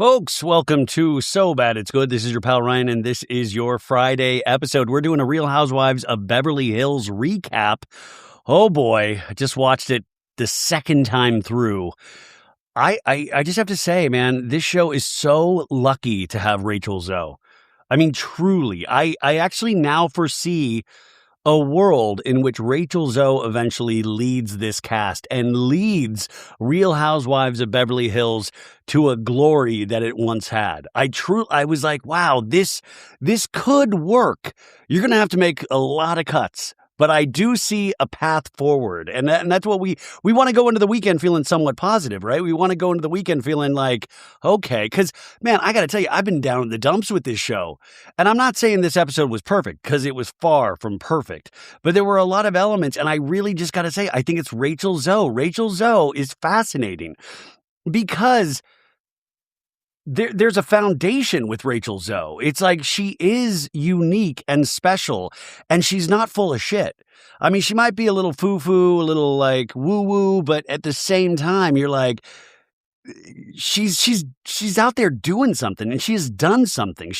Folks, welcome to So Bad It's Good. This is your pal Ryan, and this is your Friday episode. We're doing a Real Housewives of Beverly Hills recap. Oh boy, I just watched it the second time through. I just have to say, man, this show is so lucky to have Rachel Zoe. I mean, truly, I actually now foresee a world in which Rachel Zoe eventually leads this cast and leads Real Housewives of Beverly Hills to a glory that it once had. I was like, wow, this could work. You're going to have to make a lot of cuts. But I do see a path forward. And that's what we want to go into the weekend feeling somewhat positive, right? We want to go into the weekend feeling like, okay, because, man, I got to tell you, I've been down in the dumps with this show. And I'm not saying this episode was perfect, because it was far from perfect. But there were a lot of elements, and I really just got to say, I think it's Rachel Zoe. Rachel Zoe is fascinating because there's a foundation with Rachel Zoe. It's like she is unique and special, and she's not full of shit. I mean, she might be a little foo-foo, a little like woo-woo, but at the same time, you're like, she's out there doing something, and she has done something.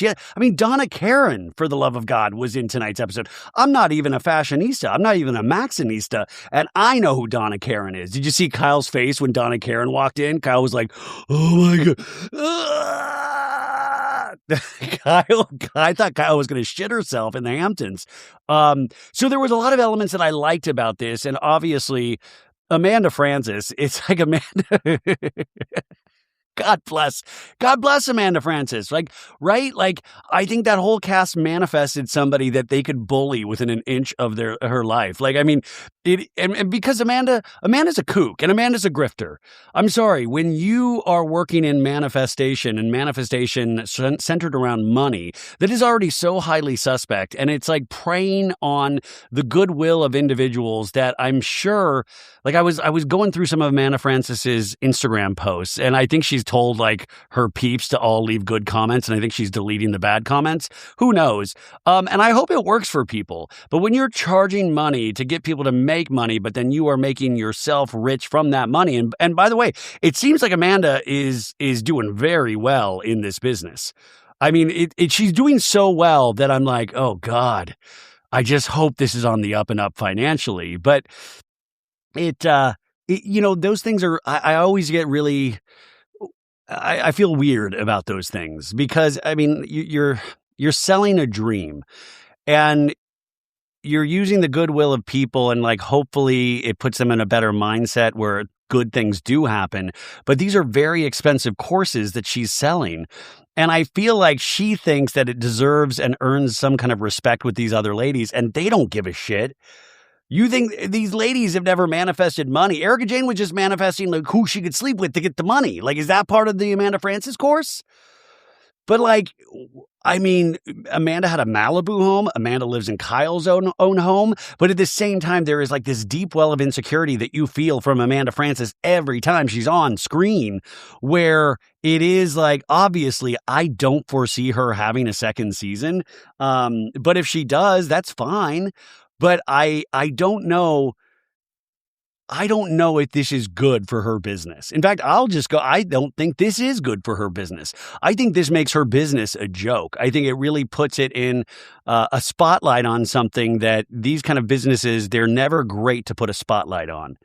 Donna Karan, for the love of God, was in tonight's episode. I'm not even a fashionista. I'm not even a Maxinista, and I know who Donna Karan is. Did you see Kyle's face when Donna Karan walked in? Kyle was like, oh my God. I thought Kyle was going to shit herself in the Hamptons. So there was a lot of elements that I liked about this, and obviously Amanda Frances, it's like Amanda. God bless Amanda Frances. Like, right? Like, I think that whole cast manifested somebody that they could bully within an inch of her life. Like, I mean, and because Amanda's a kook and Amanda's a grifter. I'm sorry, when you are working in manifestation and manifestation centered around money, that is already so highly suspect. And it's like preying on the goodwill of individuals that I'm sure, like I was going through some of Amanda Frances's Instagram posts, and I think she's told like her peeps to all leave good comments, and I think she's deleting the bad comments. Who knows? And I hope it works for people. But when you're charging money to get people to make money, but then you are making yourself rich from that money, and by the way, it seems like Amanda is doing very well in this business. I mean, she's doing so well that I'm like, oh God, I just hope this is on the up and up financially. But those things are, I always get really, I feel weird about those things because, I mean, you're selling a dream and you're using the goodwill of people, and like, hopefully it puts them in a better mindset where good things do happen. But these are very expensive courses that she's selling. And I feel like she thinks that it deserves and earns some kind of respect with these other ladies, and they don't give a shit. You think these ladies have never manifested money? Erica Jane was just manifesting like who she could sleep with to get the money. Like, is that part of the Amanda Frances course? But like, I mean, Amanda had a Malibu home. Amanda lives in Kyle's own home. But at the same time, there is like this deep well of insecurity that you feel from Amanda Frances every time she's on screen, where it is like, obviously, I don't foresee her having a second season. But if she does, that's fine. But I don't know. I don't know if this is good for her business. In fact, I'll just go, I don't think this is good for her business. I think this makes her business a joke. I think it really puts it in a spotlight on something that these kind of businesses, they're never great to put a spotlight on.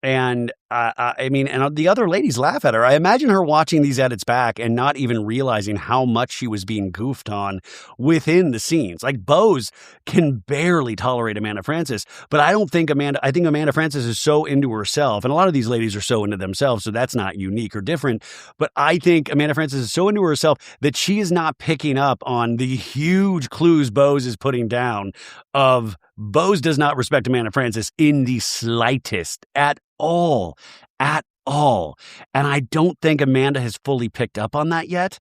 And I mean, and the other ladies laugh at her. I imagine her watching these edits back and not even realizing how much she was being goofed on within the scenes. Like, Bose can barely tolerate Amanda Frances, but I think Amanda Frances is so into herself, and a lot of these ladies are so into themselves, so that's not unique or different. But I think Amanda Frances is so into herself that she is not picking up on the huge clues Bose is putting down of Bose does not respect Amanda Frances in the slightest at all. And I don't think Amanda has fully picked up on that yet.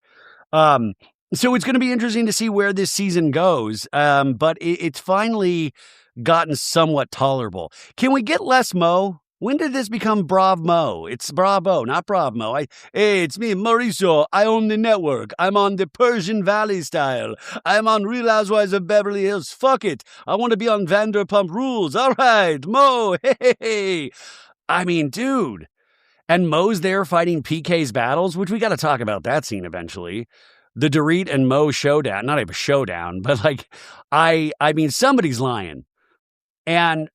So it's going to be interesting to see where this season goes. But it's finally gotten somewhat tolerable. Can we get less Mo? When did this become Bravo? It's Bravo, not Bravo. Hey, it's me, Maritza. I own the network. I'm on the Persian Valley style. I'm on Real Housewives of Beverly Hills. Fuck it. I want to be on Vanderpump Rules. All right, Mo. Hey. I mean, dude. And Mo's there fighting PK's battles, which we got to talk about that scene eventually. The Dorit and Mo showdown, not even a showdown, but like, I mean, somebody's lying. And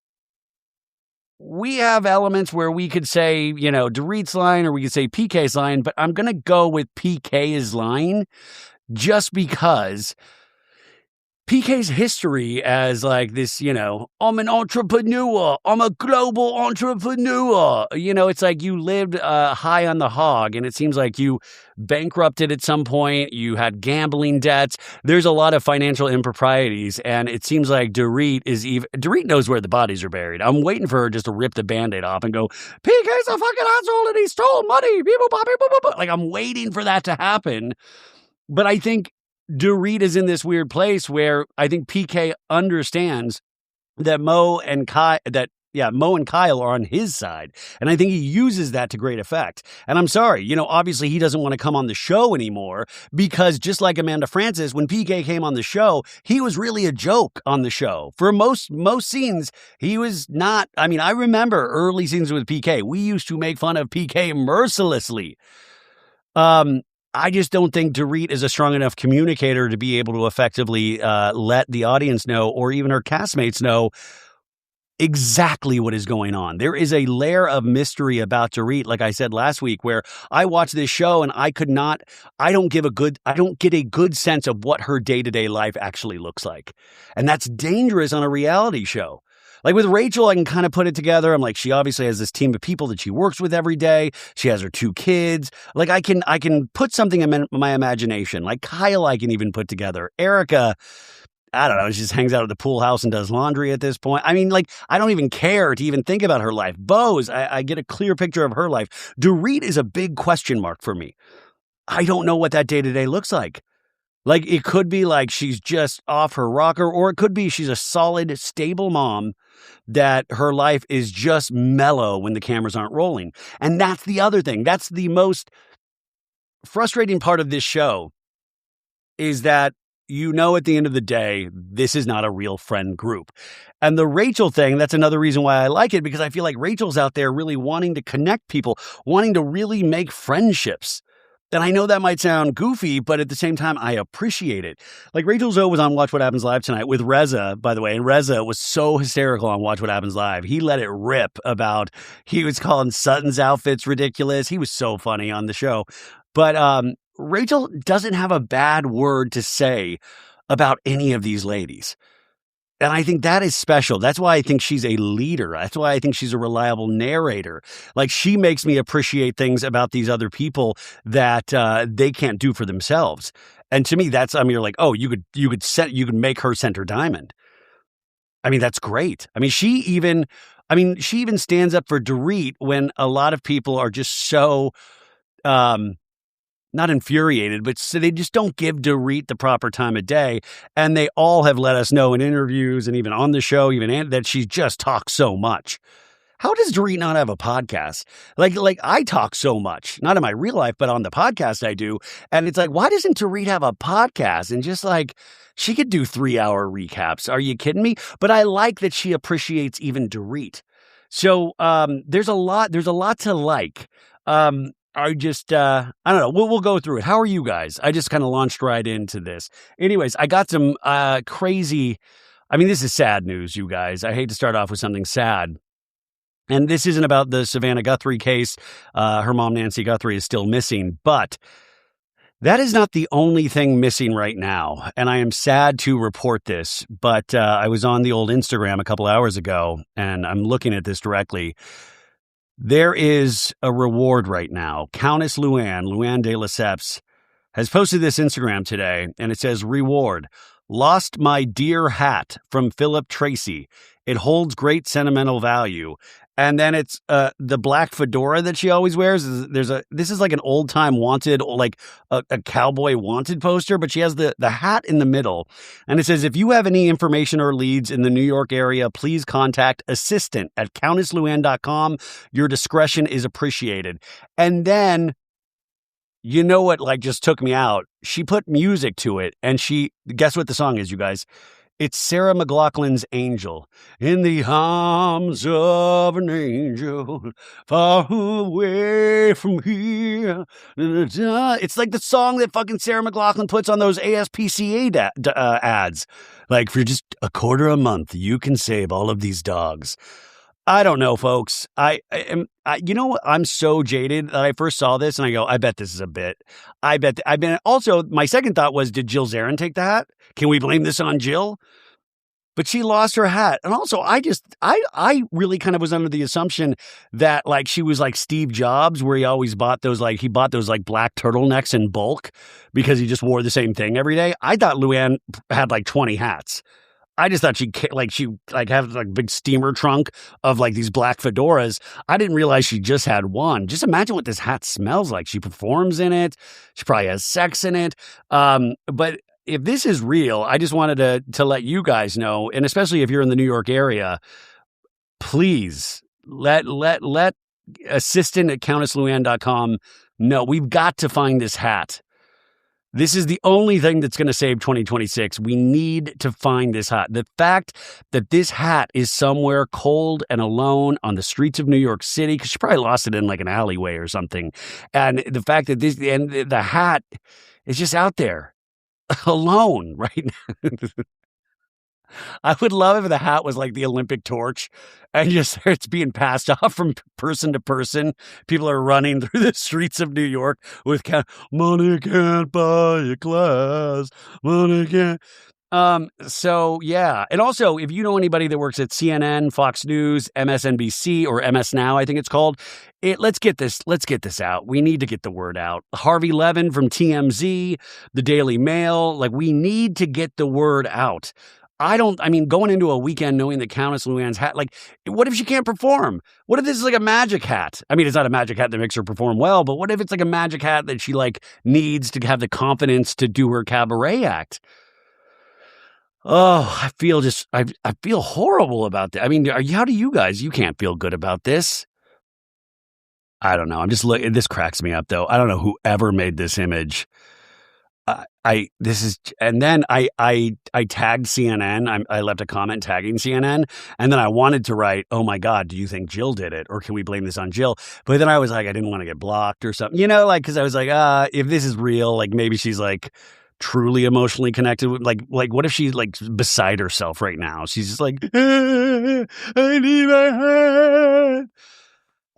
we have elements where we could say, Dorit's lying or we could say PK's lying, but I'm going to go with PK is lying just because PK's history as like this, I'm an entrepreneur. I'm a global entrepreneur. It's like you lived high on the hog, and it seems like you bankrupted at some point. You had gambling debts. There's a lot of financial improprieties, and it seems like Dorit knows where the bodies are buried. I'm waiting for her just to rip the Band-Aid off and go, PK's a fucking asshole and he stole money. Like, I'm waiting for that to happen. But I think Dorit is in this weird place where I think PK understands that Mo and Kyle are on his side. And I think he uses that to great effect. And I'm sorry, obviously he doesn't want to come on the show anymore because just like Amanda Francis, when PK came on the show, he was really a joke on the show. For most scenes, he was not. I mean, I remember early scenes with PK. We used to make fun of PK mercilessly. I just don't think Dorit is a strong enough communicator to be able to effectively let the audience know or even her castmates know exactly what is going on. There is a layer of mystery about Dorit, like I said last week, where I watched this show and I don't get a good sense of what her day-to-day life actually looks like. And that's dangerous on a reality show. Like with Rachel, I can kind of put it together. I'm like, she obviously has this team of people that she works with every day. She has her 2 kids. Like I can put something in my imagination. Like Kyle, I can even put together. Erica, I don't know, she just hangs out at the pool house and does laundry at this point. I mean, like, I don't even care to even think about her life. Bose, I get a clear picture of her life. Dorit is a big question mark for me. I don't know what that day-to-day looks like. Like, it could be like she's just off her rocker, or it could be she's a solid, stable mom that her life is just mellow when the cameras aren't rolling. And that's the other thing. That's the most frustrating part of this show is that at the end of the day, this is not a real friend group. And the Rachel thing, that's another reason why I like it, because I feel like Rachel's out there really wanting to connect people, wanting to really make friendships. And I know that might sound goofy, but at the same time, I appreciate it. Like Rachel Zoe was on Watch What Happens Live tonight with Reza, by the way, and Reza was so hysterical on Watch What Happens Live. He let it rip he was calling Sutton's outfits ridiculous. He was so funny on the show. But Rachel doesn't have a bad word to say about any of these ladies. And I think that is special. That's why I think she's a leader. That's why I think she's a reliable narrator. Like, she makes me appreciate things about these other people that they can't do for themselves. And to me, you're like, oh, you could make her Center Diamond. I mean, that's great. I mean, she even stands up for Dorit when a lot of people are just so not infuriated, but so they just don't give Dorit the proper time of day. And they all have let us know in interviews and even on the show, that she just talks so much. How does Dorit not have a podcast? Like I talk so much, not in my real life, but on the podcast I do. And it's like, why doesn't Dorit have a podcast? And just like, she could do 3-hour recaps. Are you kidding me? But I like that she appreciates even Dorit. So there's a lot to like. I just, I don't know. We'll go through it. How are you guys? I just kind of launched right into this. Anyways, I got some crazy, this is sad news, you guys. I hate to start off with something sad. And this isn't about the Savannah Guthrie case. Her mom, Nancy Guthrie, is still missing. But that is not the only thing missing right now. And I am sad to report this. But I was on the old Instagram a couple hours ago, and I'm looking at this directly. There is a reward right now. Countess Luann de Lesseps, has posted this Instagram today, and it says, reward, lost my dear hat from Philip Tracy. It holds great sentimental value. And then it's the black fedora that she always wears. This is like an old time wanted, like a cowboy wanted poster, but she has the hat in the middle. And it says, if you have any information or leads in the New York area, please contact assistant@countessluann.com. Your discretion is appreciated. And then, you know what, just took me out? She put music to it, and guess what the song is, you guys? It's Sarah McLachlan's Angel. In the arms of an angel, far away from here. It's like the song that fucking Sarah McLachlan puts on those ASPCA ads. Like, for just a quarter a month, you can save all of these dogs. I don't know, folks. You know what? I'm so jaded that I first saw this and I go, I bet this is a bit. I've been also, my second thought was, did Jill Zarin take the hat? Can we blame this on Jill? But she lost her hat. And also, I really kind of was under the assumption that like she was like Steve Jobs, where he always bought those like black turtlenecks in bulk because he just wore the same thing every day. I thought Luann had like 20 hats. I just thought she had like big steamer trunk of like these black fedoras. I didn't realize she just had one. Just imagine what this hat smells like. She performs in it. She probably has sex in it. But if this is real, I just wanted to let you guys know, and especially if you're in the New York area, please let assistant at CountessLuann.com know. We've got to find this hat. This is the only thing that's going to save 2026. We need to find this hat. The fact that this hat is somewhere cold and alone on the streets of New York City, because she probably lost it in like an alleyway or something. And the fact that the hat is just out there alone right now. I would love if the hat was like the Olympic torch and just it's being passed off from person to person. People are running through the streets of New York with money can't buy a glass. Money can't. So yeah. And also, if you know anybody that works at CNN, Fox News, MSNBC, or MS Now, I think it's called, let's get this out. We need to get the word out. Harvey Levin from TMZ, the Daily Mail, like we need to get the word out. Going into a weekend knowing that Countess Luann's hat, like, what if she can't perform? What if this is like a magic hat? I mean, it's not a magic hat that makes her perform well, but what if it's like a magic hat that she like needs to have the confidence to do her cabaret act? Oh, I feel horrible about that. I mean, how do you guys? You can't feel good about this. I don't know. I'm just looking. This cracks me up, though. I don't know whoever made this image. I tagged CNN. I left a comment tagging CNN, and then I wanted to write, "Oh my God, do you think Jill did it, or can we blame this on Jill?" But then I was like, I didn't want to get blocked or something, like because I was like, if this is real, like maybe she's like truly emotionally connected with like what if she's like beside herself right now? She's just like, I need my hat.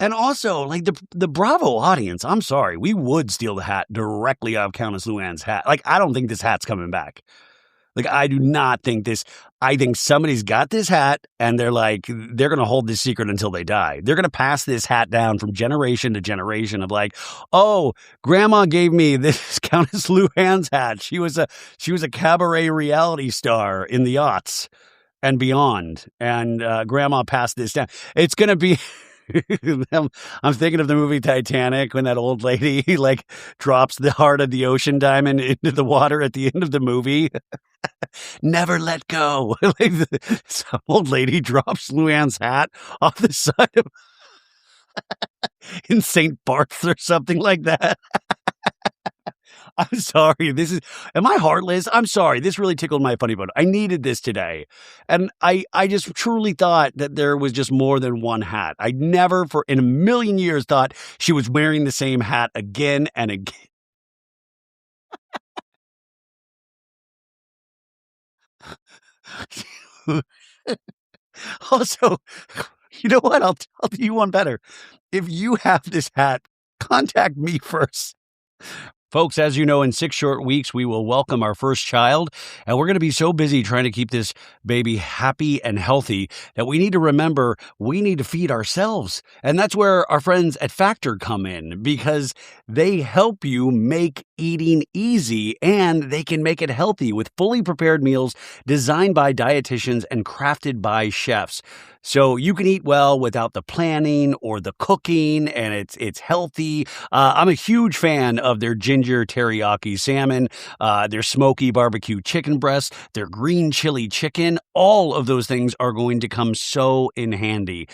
And also, like, the Bravo audience, I'm sorry, we would steal the hat directly out of Countess Luann's hat. Like, I don't think this hat's coming back. Like, I do not think this. I think somebody's got this hat, and they're going to hold this secret until they die. They're going to pass this hat down from generation to generation of like, oh, Grandma gave me this Countess Luann's hat. She was a cabaret reality star in the aughts and beyond, and Grandma passed this down. It's going to be... I'm thinking of the movie Titanic when that old lady like drops the heart of the ocean diamond into the water at the end of the movie. Never let go. Like some old lady drops Luann's hat off the side of in St. Bart's or something like that. I'm sorry. Am I heartless? I'm sorry. This really tickled my funny bone. I needed this today. And I just truly thought that there was just more than one hat. I never in a million years thought she was wearing the same hat again and again. Also, you know what? I'll do you one better. If you have this hat, contact me first. Folks, as you know, in 6 short weeks, we will welcome our first child, and we're going to be so busy trying to keep this baby happy and healthy that we need to remember we need to feed ourselves. And that's where our friends at Factor come in, because they help you make eating easy, and they can make it healthy with fully prepared meals designed by dietitians and crafted by chefs. So you can eat well without the planning or the cooking, and it's healthy. I'm a huge fan of their ginger teriyaki salmon, their smoky barbecue chicken breast, their green chili chicken. All of those things are going to come so in handy.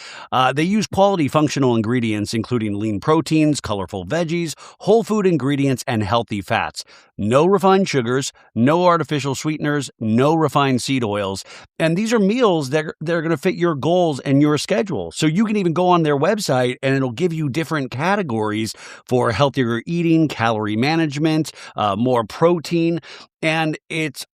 They use quality functional ingredients, including lean proteins, colorful veggies, whole food ingredients, and healthy healthy fats. No refined sugars, no artificial sweeteners, no refined seed oils. And these are meals that are going to fit your goals and your schedule. So you can even go on their website and it'll give you different categories for healthier eating, calorie management, more protein. And it's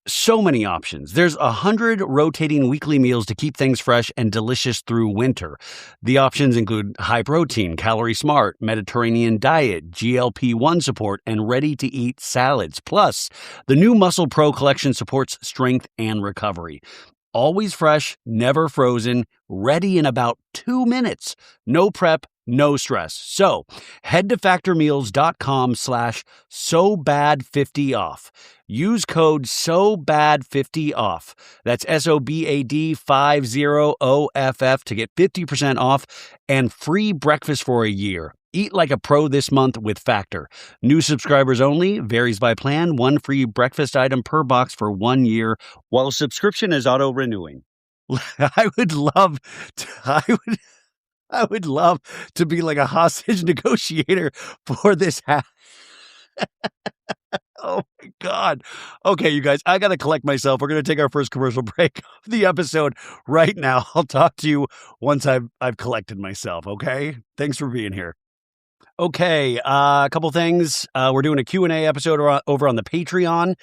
so many options. There's 100 rotating weekly meals to keep things fresh and delicious through winter. The options include high protein, calorie smart, Mediterranean diet, GLP-1 support, and ready-to-eat salads. Plus, the new Muscle Pro collection supports strength and recovery. Always fresh, never frozen, ready in about 2 minutes. No prep, no stress. So head to factormeals.com/SOBAD50OFF. Use code SOBAD50OFF. That's SOBAD50OFF to get 50% off and free breakfast for a year. Eat like a pro this month with Factor. New subscribers only, varies by plan, one free breakfast item per box for 1 year, while subscription is auto-renewing. I would love to be like a hostage negotiator for this. Oh my God. Okay, you guys, I got to collect myself. We're going to take our first commercial break of the episode right now. I'll talk to you once I've collected myself, okay? Thanks for being here. Okay, a couple things. We're doing a Q&A episode over on the Patreon.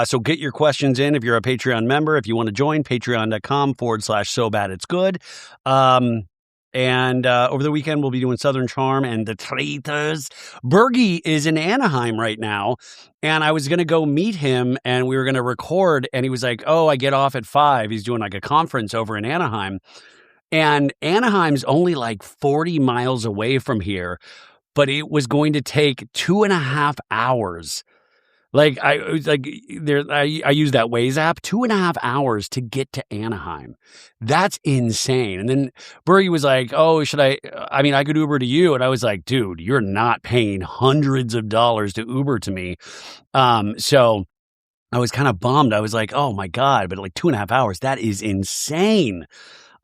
So get your questions in if you're a Patreon member. If you want to join, patreon.com/SoBadIt'sGood. And over the weekend, we'll be doing Southern Charm and the Traitors. Bergie is in Anaheim right now, and I was going to go meet him, and we were going to record, and he was like, oh, I get off at 5. He's doing like a conference over in Anaheim. And Anaheim's only like 40 miles away from here, but it was going to take 2.5 hours. Like I use that Waze app, 2.5 hours to get to Anaheim. That's insane. And then Bergie was like, oh, I could Uber to you. And I was like, dude, you're not paying hundreds of dollars to Uber to me. So I was kind of bummed. I was like, oh my God, but like 2.5 hours, that is insane.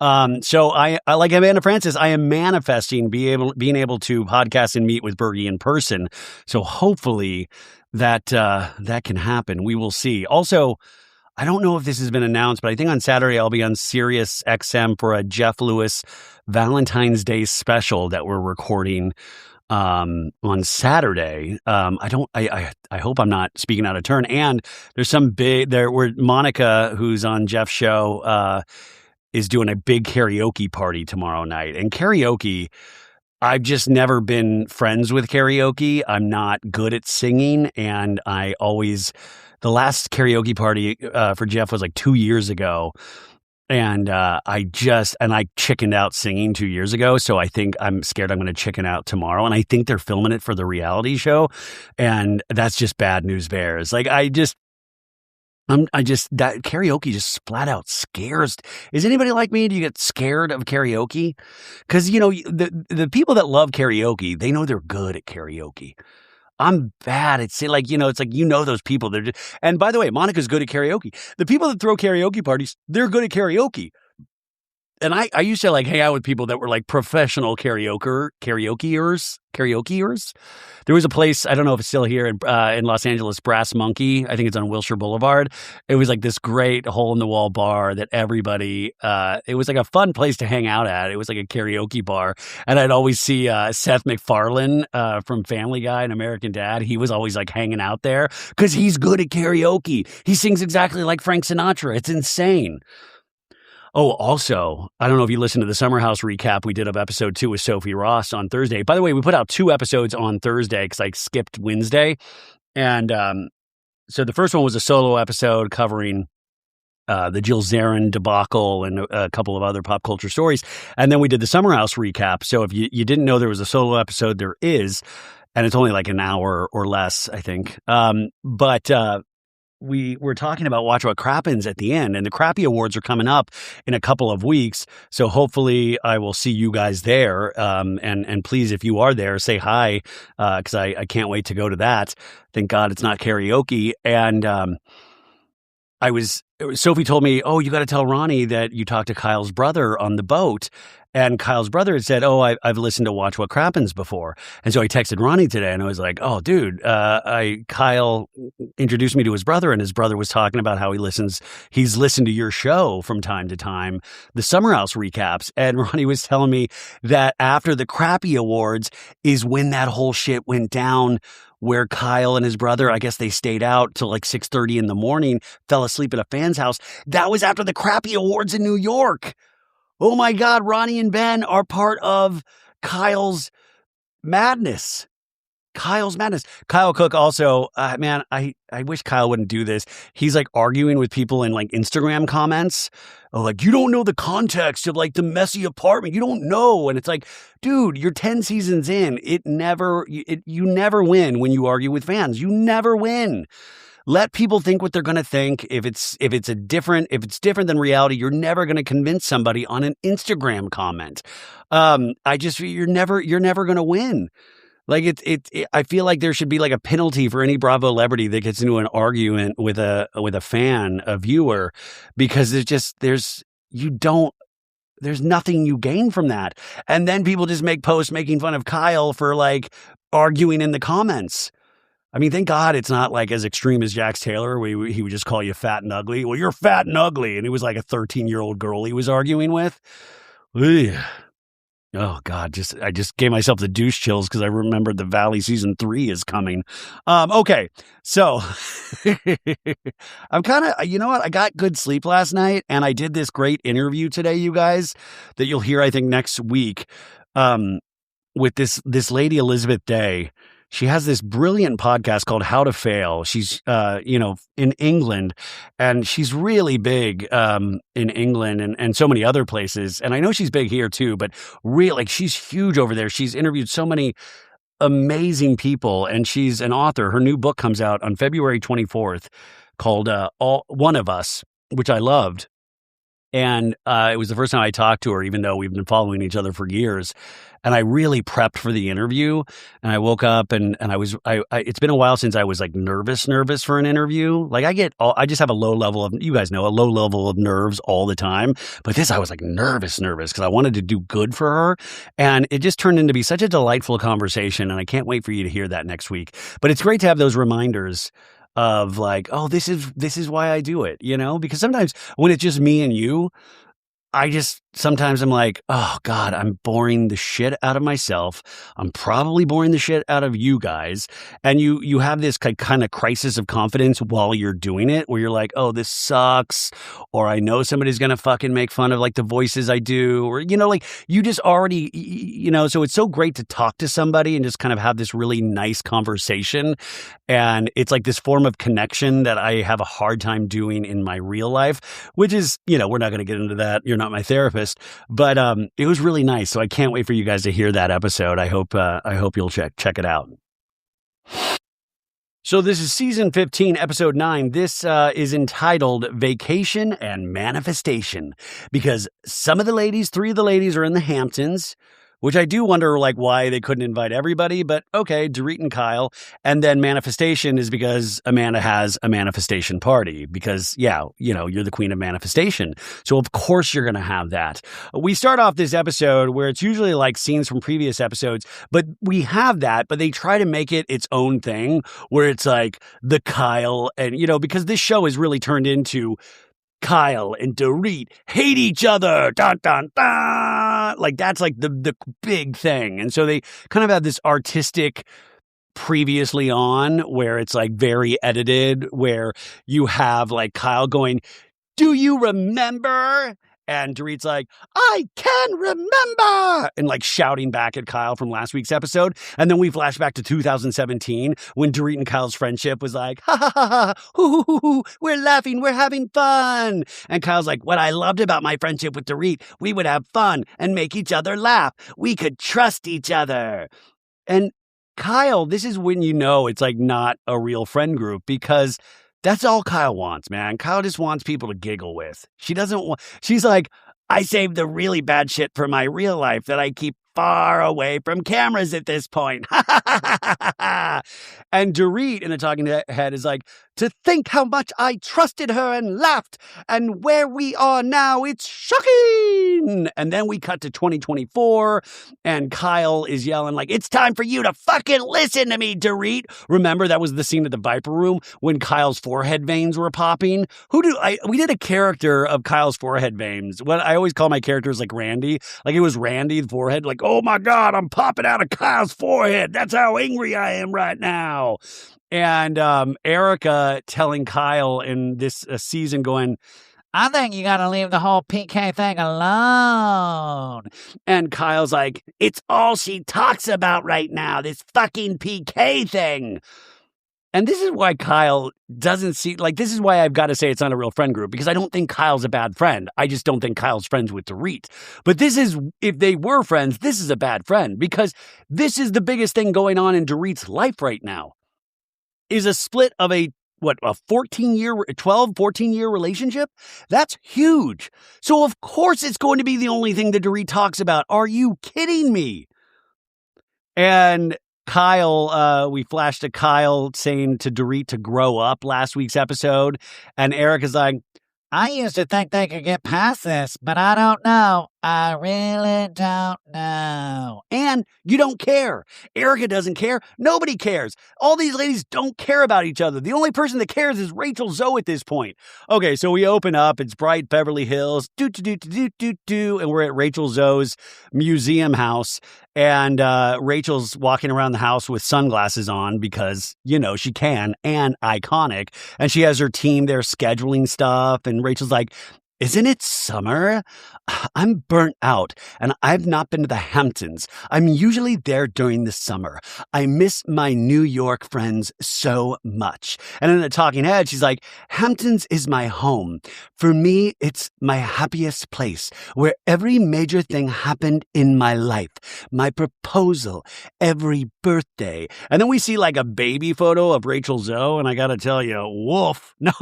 So I like Amanda Francis, I am manifesting being able to podcast and meet with Bergie in person. So hopefully that can happen. We will see. Also, I don't know if this has been announced, but I think on Saturday I'll be on Sirius XM for a Jeff Lewis Valentine's Day special that we're recording on Saturday. I hope I'm not speaking out of turn. And there's where Monica, who's on Jeff's show, is doing a big karaoke party tomorrow night. And karaoke, I've just never been friends with karaoke. I'm not good at singing. And the last karaoke party for Jeff was like 2 years ago. And I chickened out singing 2 years ago. So I think I'm scared I'm going to chicken out tomorrow. And I think they're filming it for the reality show. And that's just bad news bears. Like that karaoke just flat out scares. Is anybody like me? Do you get scared of karaoke? Because, the people that love karaoke, they know they're good at karaoke. I'm bad at saying, it's like, those people. And by the way, Monica's good at karaoke. The people that throw karaoke parties, they're good at karaoke. And I used to hang out with people that were like professional karaokeers. There was a place, I don't know if it's still here in Los Angeles, Brass Monkey. I think it's on Wilshire Boulevard. It was like this great hole in the wall bar that everybody, it was like a fun place to hang out at. It was like a karaoke bar. And I'd always see Seth MacFarlane from Family Guy and American Dad. He was always hanging out there because he's good at karaoke. He sings exactly like Frank Sinatra. It's insane. Oh, also, I don't know if you listened to the Summer House recap we did of episode 2 with Sophie Ross on Thursday. By the way, we put out 2 episodes on Thursday because I skipped Wednesday. And so the first one was a solo episode covering the Jill Zarin debacle and a couple of other pop culture stories. And then we did the Summer House recap. So if you didn't know there was a solo episode, there is. And it's only like an hour or less, I think. But we were talking about Watch What Crappens at the end, and the Crappy Awards are coming up in a couple of weeks. So hopefully I will see you guys there. And please, if you are there, say hi, because I can't wait to go to that. Thank God it's not karaoke. And I was Sophie told me, "Oh, you got to tell Ronnie that you talked to Kyle's brother on the boat." And Kyle's brother had said, "Oh, I've listened to Watch What Crappens before." And so I texted Ronnie today and I was like, "Oh, dude, Kyle introduced me to his brother and his brother was talking about how he's listened to your show from time to time, the Summer House recaps." And Ronnie was telling me that after the Crappy Awards is when that whole shit went down, where Kyle and his brother, I guess they stayed out till like 6:30 in the morning, fell asleep at a fan's house. That was after the Crappy Awards in New York. Oh my God, Ronnie and Ben are part of Kyle's madness. Kyle's madness. Kyle Cook also, man, I wish Kyle wouldn't do this. He's like arguing with people in like Instagram comments. Oh, like, you don't know the context of like the messy apartment. You don't know. And it's like, dude, you're 10 seasons in. You never win when you argue with fans. You never win. Let people think what they're going to think. If it's different than reality, you're never going to convince somebody on an Instagram comment. You're never going to win. Like I feel like there should be like a penalty for any Bravo celebrity that gets into an argument with a fan, a viewer, because there's nothing you gain from that. And then people just make posts making fun of Kyle for like arguing in the comments. I mean, thank God it's not like as extreme as Jax Taylor, where he would just call you fat and ugly. Well, you're fat and ugly. And it was like a 13-year-old girl he was arguing with. Ugh. Oh God, I just gave myself the douche chills because I remembered the Valley season 3 is coming. Okay, so I'm kind of, you know what? I got good sleep last night and I did this great interview today, you guys, that you'll hear, I think, next week, with this lady, Elizabeth Day. She has this brilliant podcast called How to Fail. She's, in England, and she's really big in England and so many other places. And I know she's big here too, but really, like, she's huge over there. She's interviewed so many amazing people, and she's an author. Her new book comes out on February 24th called One of Us, which I loved. And it was the first time I talked to her, even though we've been following each other for years. And I really prepped for the interview. And I woke up and it's been a while since I was like nervous for an interview. Like I just have a low level of, you guys know, a low level of nerves all the time. But this, I was like nervous because I wanted to do good for her. And it just turned into be such a delightful conversation. And I can't wait for you to hear that next week. But it's great to have those reminders of like, oh, this is why I do it, because sometimes when it's just me and you, sometimes I'm like, oh God, I'm boring the shit out of myself. I'm probably boring the shit out of you guys. And you have this kind of crisis of confidence while you're doing it, where you're like, oh, this sucks. Or I know somebody's going to fucking make fun of like the voices I do, or, like you just already, so it's so great to talk to somebody and just kind of have this really nice conversation. And it's like this form of connection that I have a hard time doing in my real life, which is, we're not going to get into that. You're not my therapist. But it was really nice. So I can't wait for you guys to hear that episode. I hope you'll check it out. So this is season 15, episode 9. This is entitled Vacation and Manifestation, because three of the ladies are in the Hamptons, which I do wonder like why they couldn't invite everybody, but okay, Dorit and Kyle. And then manifestation is because Amanda has a manifestation party because, you're the queen of manifestation. So of course you're going to have that. We start off this episode where it's usually like scenes from previous episodes, but we have that, but they try to make it its own thing where it's like the Kyle and, because this show is really turned into Kyle and Dorit hate each other. Dun, dun, dun. Like that's like the big thing. And so they kind of have this artistic previously on where it's like very edited, where you have like Kyle going, "Do you remember?" And Dorit's like, "I can remember," and like shouting back at Kyle from last week's episode. And then we flash back to 2017 when Dorit and Kyle's friendship was like, "Ha ha ha ha, hoo, hoo, hoo, hoo, we're laughing, we're having fun." And Kyle's like, "What I loved about my friendship with Dorit, we would have fun and make each other laugh. We could trust each other." And Kyle, this is when it's like not a real friend group, because that's all Kyle wants, man. Kyle just wants people to giggle with. She's like, "I saved the really bad shit for my real life that I keep far away from cameras at this point. And Dorit in the talking head is like, to think how much I trusted her and laughed, and where we are now, it's shocking. And then we cut to 2024, and Kyle is yelling like, it's time for you to fucking listen to me, Dorit. Remember, that was the scene at the Viper Room when Kyle's forehead veins were popping? We did a character of Kyle's forehead veins. What I always call my characters like Randy. Like it was Randy, the forehead, like, oh my God, I'm popping out of Kyle's forehead. That's how angry I am right now. And Erica telling Kyle in this season going, I think you got to leave the whole PK thing alone. And Kyle's like, it's all she talks about right now, this fucking PK thing. And this is why Kyle doesn't see, like, this is why I've got to say it's not a real friend group, because I don't think Kyle's a bad friend. I just don't think Kyle's friends with Dorit. But this is, if they were friends, this is a bad friend, because this is the biggest thing going on in Dorit's life right now, is a split of a 14-year relationship? That's huge. So of course it's going to be the only thing that Dorit talks about. Are you kidding me? And Kyle, we flashed to Kyle saying to Dorit to grow up last week's episode. And Eric is like, I used to think they could get past this, but I don't know. I really don't know. And you don't care. Erica doesn't care. Nobody cares. All these ladies don't care about each other. The only person that cares is Rachel Zoe at this point. Okay, so we open up. It's bright Beverly Hills. And we're at Rachel Zoe's museum house. And Rachel's walking around the house with sunglasses on because, you know, she can, and iconic. And she has her team there scheduling stuff. And Rachel's like, isn't it summer? I'm burnt out, and I've not been to the Hamptons. I'm usually there during the summer. I miss my New York friends so much. And in the talking head, she's like, Hamptons is my home. For me, it's my happiest place, where every major thing happened in my life. My proposal, every birthday. And then we see like a baby photo of Rachel Zoe, and I gotta tell you, woof. No.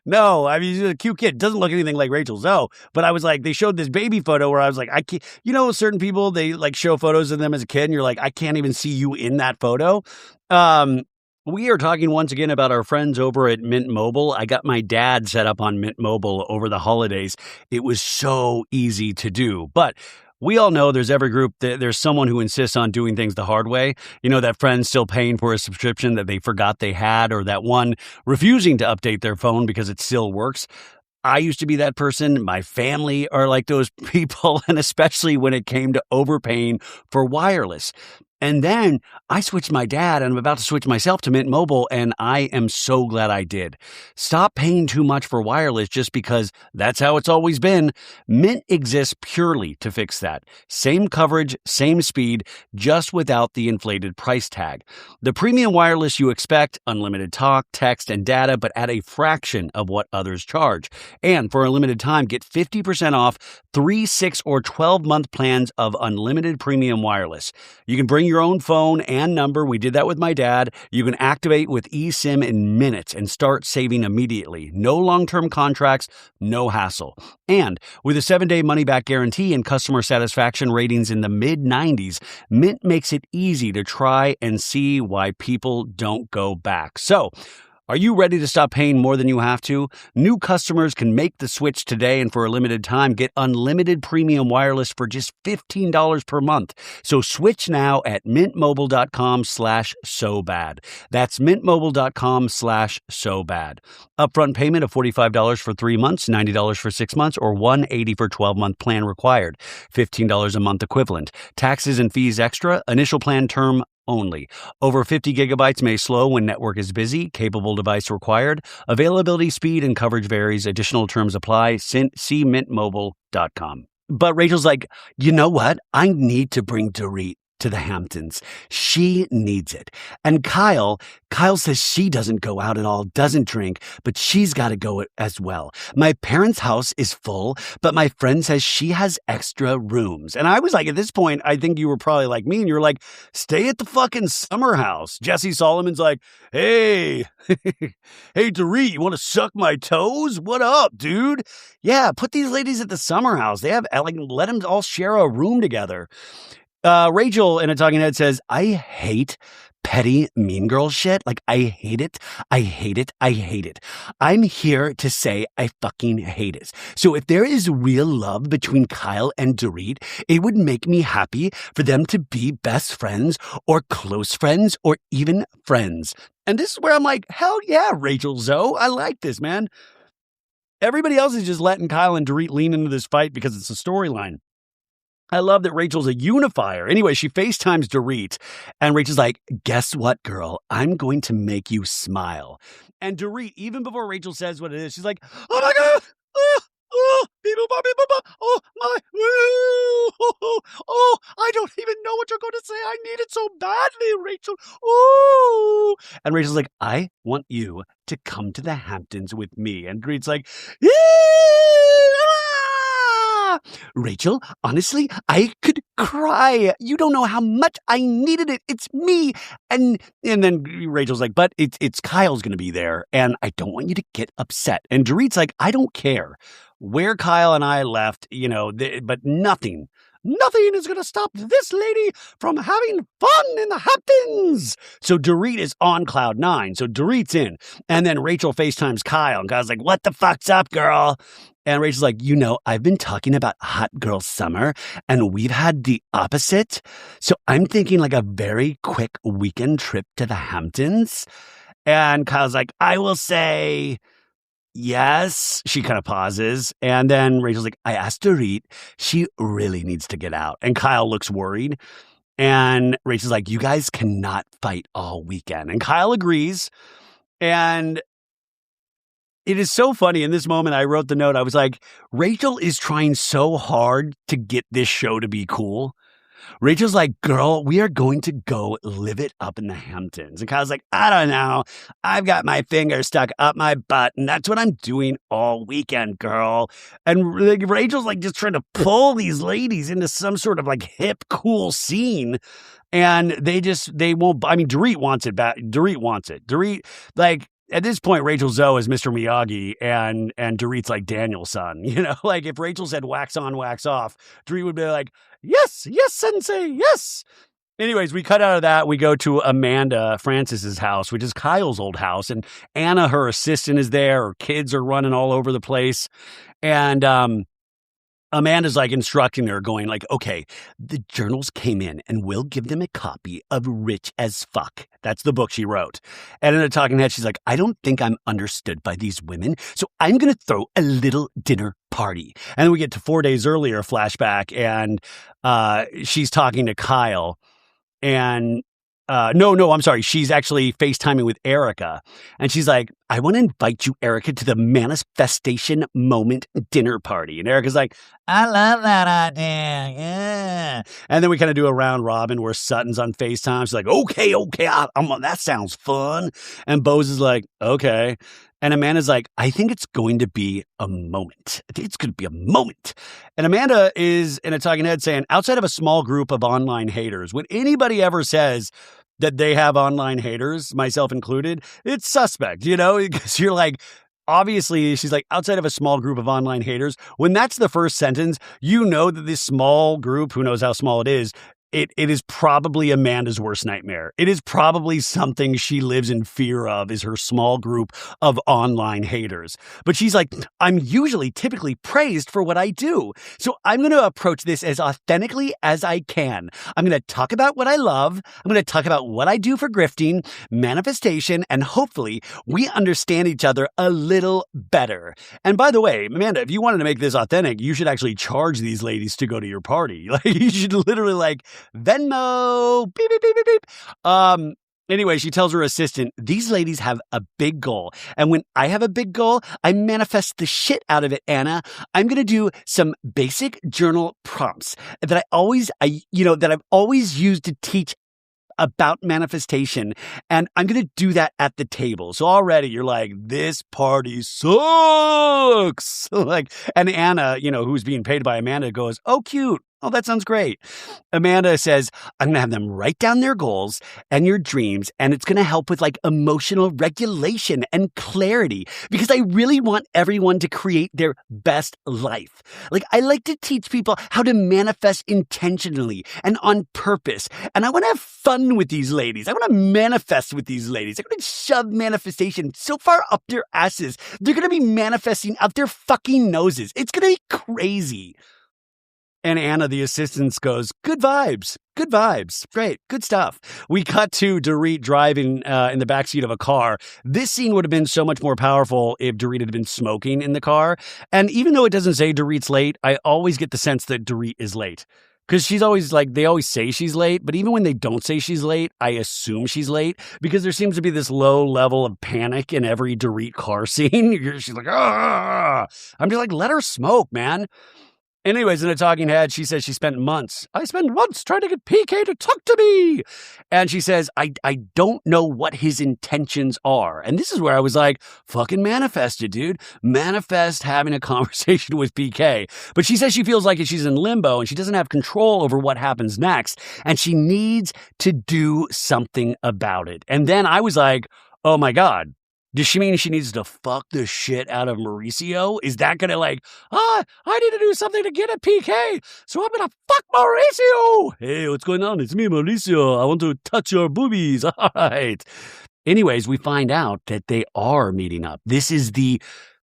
No, I mean, she's a cute kid. Doesn't look anything like Rachel Zoe. But I was like, they showed this baby photo where I was like, I can't, you know, certain people, they like show photos of them as a kid and you're like, I can't even see you in that photo. We are talking once again about our friends over at Mint Mobile. I got my dad set up on Mint Mobile over the holidays. It was so easy to do. But we all know there's every group, there's someone who insists on doing things the hard way. You know, that friend still paying for a subscription that they forgot they had, or that one refusing to update their phone because it still works. I used to be that person. My family are like those people, and especially when it came to overpaying for wireless. And then I switched my dad, and I'm about to switch myself to Mint Mobile, and I am so glad I did. Stop paying too much for wireless just because that's how it's always been. Mint exists purely to fix that. Same coverage, same speed, just without the inflated price tag. The premium wireless you expect, unlimited talk, text, and data, but at a fraction of what others charge. And for a limited time, get 50% off 3, 6, or 12-month plans of unlimited premium wireless. You can bring your own phone and number. We did that with my dad. You can activate with eSIM in minutes and start saving immediately. No long-term contracts, no hassle. And with a 7-day money-back guarantee and customer satisfaction ratings in the mid-90s, Mint makes it easy to try and see why people don't go back. So, are you ready to stop paying more than you have to? New customers can make the switch today, and for a limited time, get unlimited premium wireless for just $15 per month. So switch now at mintmobile.com/sobad. That's mintmobile.com/sobad. Upfront payment of $45 for 3 months, $90 for 6 months, or $180 for 12-month plan required. $15 a month equivalent. Taxes and fees extra. Initial plan term only. Over 50 gigabytes may slow when network is busy. Capable device required. Availability, speed, and coverage varies. Additional terms apply. See mintmobile.com. But Rachel's like, you know what? I need to bring Dorit to the Hamptons. She needs it. And Kyle says she doesn't go out at all, doesn't drink, but she's got to go as well. My parents' house is full, but my friend says she has extra rooms. And I was like, at this point, I think you were probably like me, and you were like, stay at the fucking summer house. Jesse Solomon's like, hey, hey, Dorit, you want to suck my toes? What up, dude? Yeah, put these ladies at the summer house. They have, like, let them all share a room together. Rachel in a talking head says, I hate petty mean girl shit. Like, I hate it. I hate it. I hate it. I'm here to say I fucking hate it. So if there is real love between Kyle and Dorit, it would make me happy for them to be best friends or close friends or even friends. And this is where I'm like, hell yeah, Rachel Zoe. I like this, man. Everybody else is just letting Kyle and Dorit lean into this fight because it's a storyline. I love that Rachel's a unifier. Anyway, she FaceTimes Dorit, and Rachel's like, guess what, girl? I'm going to make you smile. And Dorit, even before Rachel says what it is, she's like, oh my God! Oh my, oh, I don't even know what you're going to say. I need it so badly, Rachel. Oh. And Rachel's like, I want you to come to the Hamptons with me. And Dorit's like, Rachel, honestly, I could cry. You don't know how much I needed it. It's me. And then Rachel's like, but it's Kyle's going to be there, and I don't want you to get upset. And Dorit's like, I don't care where Kyle and I left, but nothing is going to stop this lady from having fun in the Hamptons. So Dorit is on cloud 9. So Dorit's in. And then Rachel FaceTimes Kyle, and Kyle's like, what the fuck's up, girl? And Rachel's like, I've been talking about hot girl summer, and we've had the opposite. So I'm thinking like a very quick weekend trip to the Hamptons. And Kyle's like, I will say yes. She kind of pauses. And then Rachel's like, I asked Dorit. She really needs to get out. And Kyle looks worried. And Rachel's like, you guys cannot fight all weekend. And Kyle agrees. And it is so funny. In this moment, I wrote the note. I was like, Rachel is trying so hard to get this show to be cool. Rachel's like, girl, we are going to go live it up in the Hamptons. And Kyle's like, I don't know. I've got my finger stuck up my butt, and that's what I'm doing all weekend, girl. And Rachel's like just trying to pull these ladies into some sort of like hip, cool scene. And they won't. I mean, Dorit wants it back. Dorit wants it. Dorit, like, at this point, Rachel Zoe is Mr. Miyagi, and Dorit's like Daniel's son. Like if Rachel said wax on, wax off, Dorit would be like, yes, sensei, yes. Anyways, we cut out of that. We go to Amanda Francis's house, which is Kyle's old house. And Anna, her assistant, is there. Her kids are running all over the place. And Amanda's like instructing her, going like, okay, the journals came in and we'll give them a copy of Rich as Fuck. That's the book she wrote. And in a talking head, she's like, I don't think I'm understood by these women, so I'm going to throw a little dinner party. And then we get to 4 days earlier, flashback, and she's talking to Kyle. And no, I'm sorry. She's actually FaceTiming with Erica. And she's like, I want to invite you, Erica, to the Manifestation Moment dinner party. And Erica's like, I love that idea. Yeah. And then we kind of do a round robin where Sutton's on FaceTime. She's like, okay, that sounds fun. And Bose is like, okay. And Amanda's like, I think it's going to be a moment. I think it's going to be a moment. And Amanda is in a talking head saying, outside of a small group of online haters, when anybody ever says that they have online haters, myself included, it's suspect, because you're like, obviously, she's like, outside of a small group of online haters, when that's the first sentence, that this small group, who knows how small it is, it is probably Amanda's worst nightmare. It is probably something she lives in fear of, is her small group of online haters. But she's like, I'm typically praised for what I do. So I'm going to approach this as authentically as I can. I'm going to talk about what I love. I'm going to talk about what I do for grifting, manifestation, and hopefully we understand each other a little better. And by the way, Amanda, if you wanted to make this authentic, you should actually charge these ladies to go to your party. Like, you should literally like, Venmo, beep, beep, beep, beep, beep. Anyway, she tells her assistant, these ladies have a big goal. And when I have a big goal, I manifest the shit out of it, Anna. I'm going to do some basic journal prompts that I've always used to teach about manifestation. And I'm going to do that at the table. So already you're like, this party sucks. And Anna, who's being paid by Amanda goes, oh, cute. Oh, that sounds great. Amanda says, I'm going to have them write down their goals and your dreams, and it's going to help with emotional regulation and clarity because I really want everyone to create their best life. I like to teach people how to manifest intentionally and on purpose. And I want to have fun with these ladies. I want to manifest with these ladies. I'm going to shove manifestation so far up their asses. They're going to be manifesting out their fucking noses. It's going to be crazy. And Anna, the assistant, goes, good vibes, great, good stuff. We cut to Dorit driving in the backseat of a car. This scene would have been so much more powerful if Dorit had been smoking in the car. And even though it doesn't say Dorit's late, I always get the sense that Dorit is late. Because she's always they always say she's late, but even when they don't say she's late, I assume she's late because there seems to be this low level of panic in every Dorit car scene. She's like, ah! I'm just like, let her smoke, man. Anyways, in a talking head, she says she spent months. I spent months trying to get PK to talk to me. And she says, I don't know what his intentions are. And this is where I was like, fucking manifest it, dude. Manifest having a conversation with PK. But she says she feels like she's in limbo and she doesn't have control over what happens next. And she needs to do something about it. And then I was like, oh my God. Does she mean she needs to fuck the shit out of Mauricio? Is that gonna I need to do something to get a PK, so I'm gonna fuck Mauricio! Hey, what's going on? It's me, Mauricio. I want to touch your boobies. All right. Anyways, we find out that they are meeting up. This is the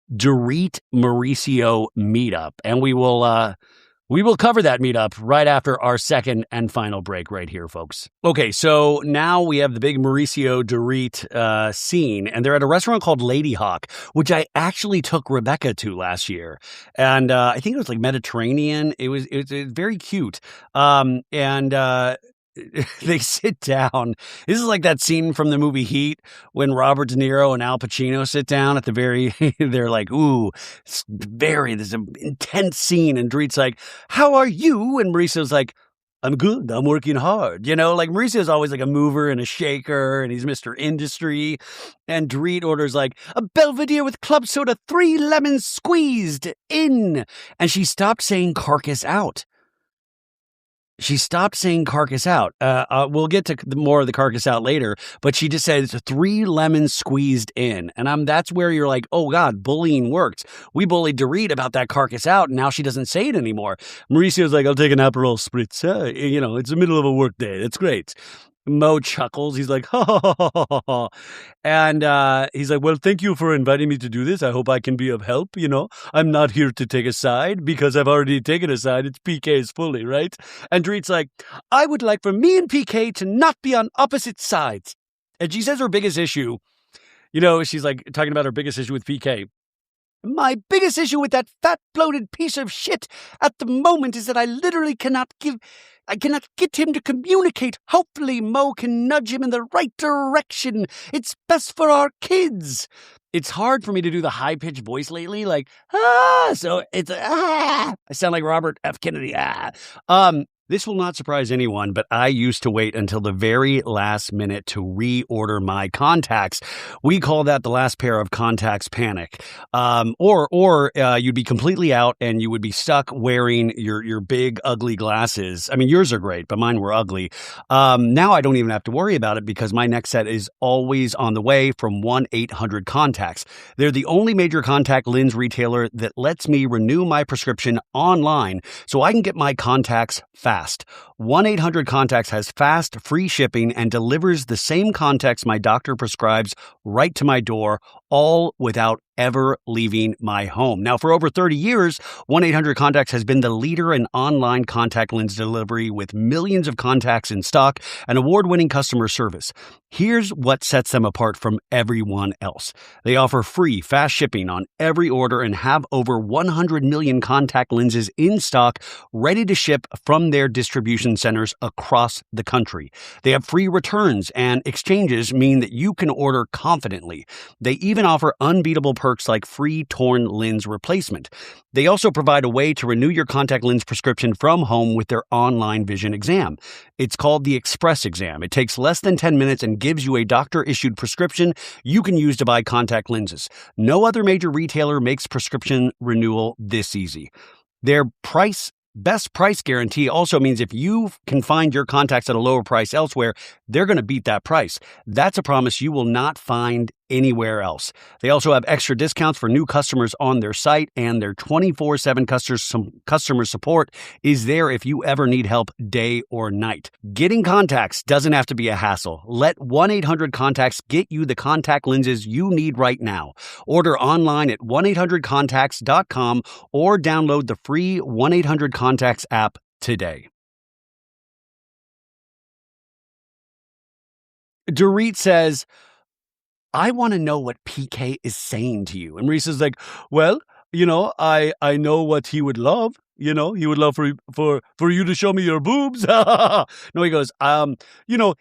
Dorit Mauricio meetup, and we will cover that meetup right after our second and final break right here, folks. Okay, so now we have the big Mauricio Dorit scene, and they're at a restaurant called Lady Hawk, which I actually took Rebecca to last year. And I think it was Mediterranean. It was very cute. They sit down. This is like that scene from the movie Heat when Robert De Niro and Al Pacino sit down at the very, they're like, ooh, this intense scene. And Dorit's like, how are you? And Mauricio's like, I'm good. I'm working hard. Mauricio's always a mover and a shaker, and he's Mr. Industry. And Dorit orders a Belvedere with club soda, 3 lemons squeezed in. And she stopped saying carcass out. She stopped saying carcass out. We'll get to more of the carcass out later, but she just said it's 3 lemons squeezed in. And that's where you're like, oh God, bullying worked. We bullied Dorit about that carcass out, and now she doesn't say it anymore. Mauricio's like, I'll take an Aperol Spritz. It's the middle of a work day. That's great. Mo chuckles. He's like, ha, ha, ha, ha, ha, ha. And he's like, well, thank you for inviting me to do this. I hope I can be of help. I'm not here to take a side because I've already taken a side. It's PK's fully, right? And Dorit's like, I would like for me and PK to not be on opposite sides. And she says her biggest issue, she's talking about her biggest issue with PK. My biggest issue with that fat, bloated piece of shit at the moment is that I literally cannot get him to communicate. Hopefully Mo can nudge him in the right direction. It's best for our kids. It's hard for me to do the high-pitched voice lately, so it's, I sound like Robert F. Kennedy, This will not surprise anyone, but I used to wait until the very last minute to reorder my contacts. We call that the last pair of contacts panic. Or you'd be completely out and you would be stuck wearing your big, ugly glasses. I mean, yours are great, but mine were ugly. Now I don't even have to worry about it because my next set is always on the way from 1-800-CONTACTS. They're the only major contact lens retailer that lets me renew my prescription online so I can get my contacts fast. 1-800-CONTACTS has fast, free shipping and delivers the same contacts my doctor prescribes right to my door, all without ever leaving my home. Now, for over 30 years, 1-800-CONTACTS has been the leader in online contact lens delivery with millions of contacts in stock and award-winning customer service. Here's what sets them apart from everyone else. They offer free, fast shipping on every order and have over 100 million contact lenses in stock, ready to ship from their distribution subscription centers across the country. They have free returns, and exchanges mean that you can order confidently. They even offer unbeatable perks like free torn lens replacement. They also provide a way to renew your contact lens prescription from home with their online vision exam. It's called the Express Exam. It takes less than 10 minutes and gives you a doctor-issued prescription you can use to buy contact lenses. No other major retailer makes prescription renewal this easy. Their best price guarantee also means if you can find your contacts at a lower price elsewhere, they're going to beat that price. That's a promise you will not find anywhere else. They also have extra discounts for new customers on their site, and their 24/7 customer support is there if you ever need help day or night. Getting contacts doesn't have to be a hassle. Let 1-800-CONTACTS get you the contact lenses you need right now. Order online at 1-800-CONTACTS.com or download the free 1-800-CONTACTS app today. Dorit says, I want to know what PK is saying to you. And Maurice's like, well, I know what he would love. He would love for you to show me your boobs. No, he goes,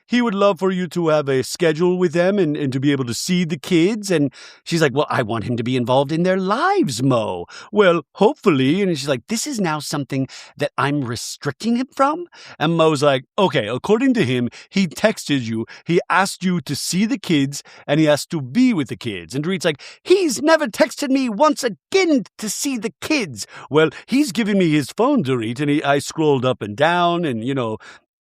he would love for you to have a schedule with them and to be able to see the kids. And she's like, well, I want him to be involved in their lives, Mo. Well, hopefully. And she's like, this is now something that I'm restricting him from. And Mo's like, okay, according to him, he texted you. He asked you to see the kids and he asked to be with the kids. And Dorit's like, he's never texted me once again to see the kids. Well, he's giving me his phone, Dorit, and I scrolled up and down and,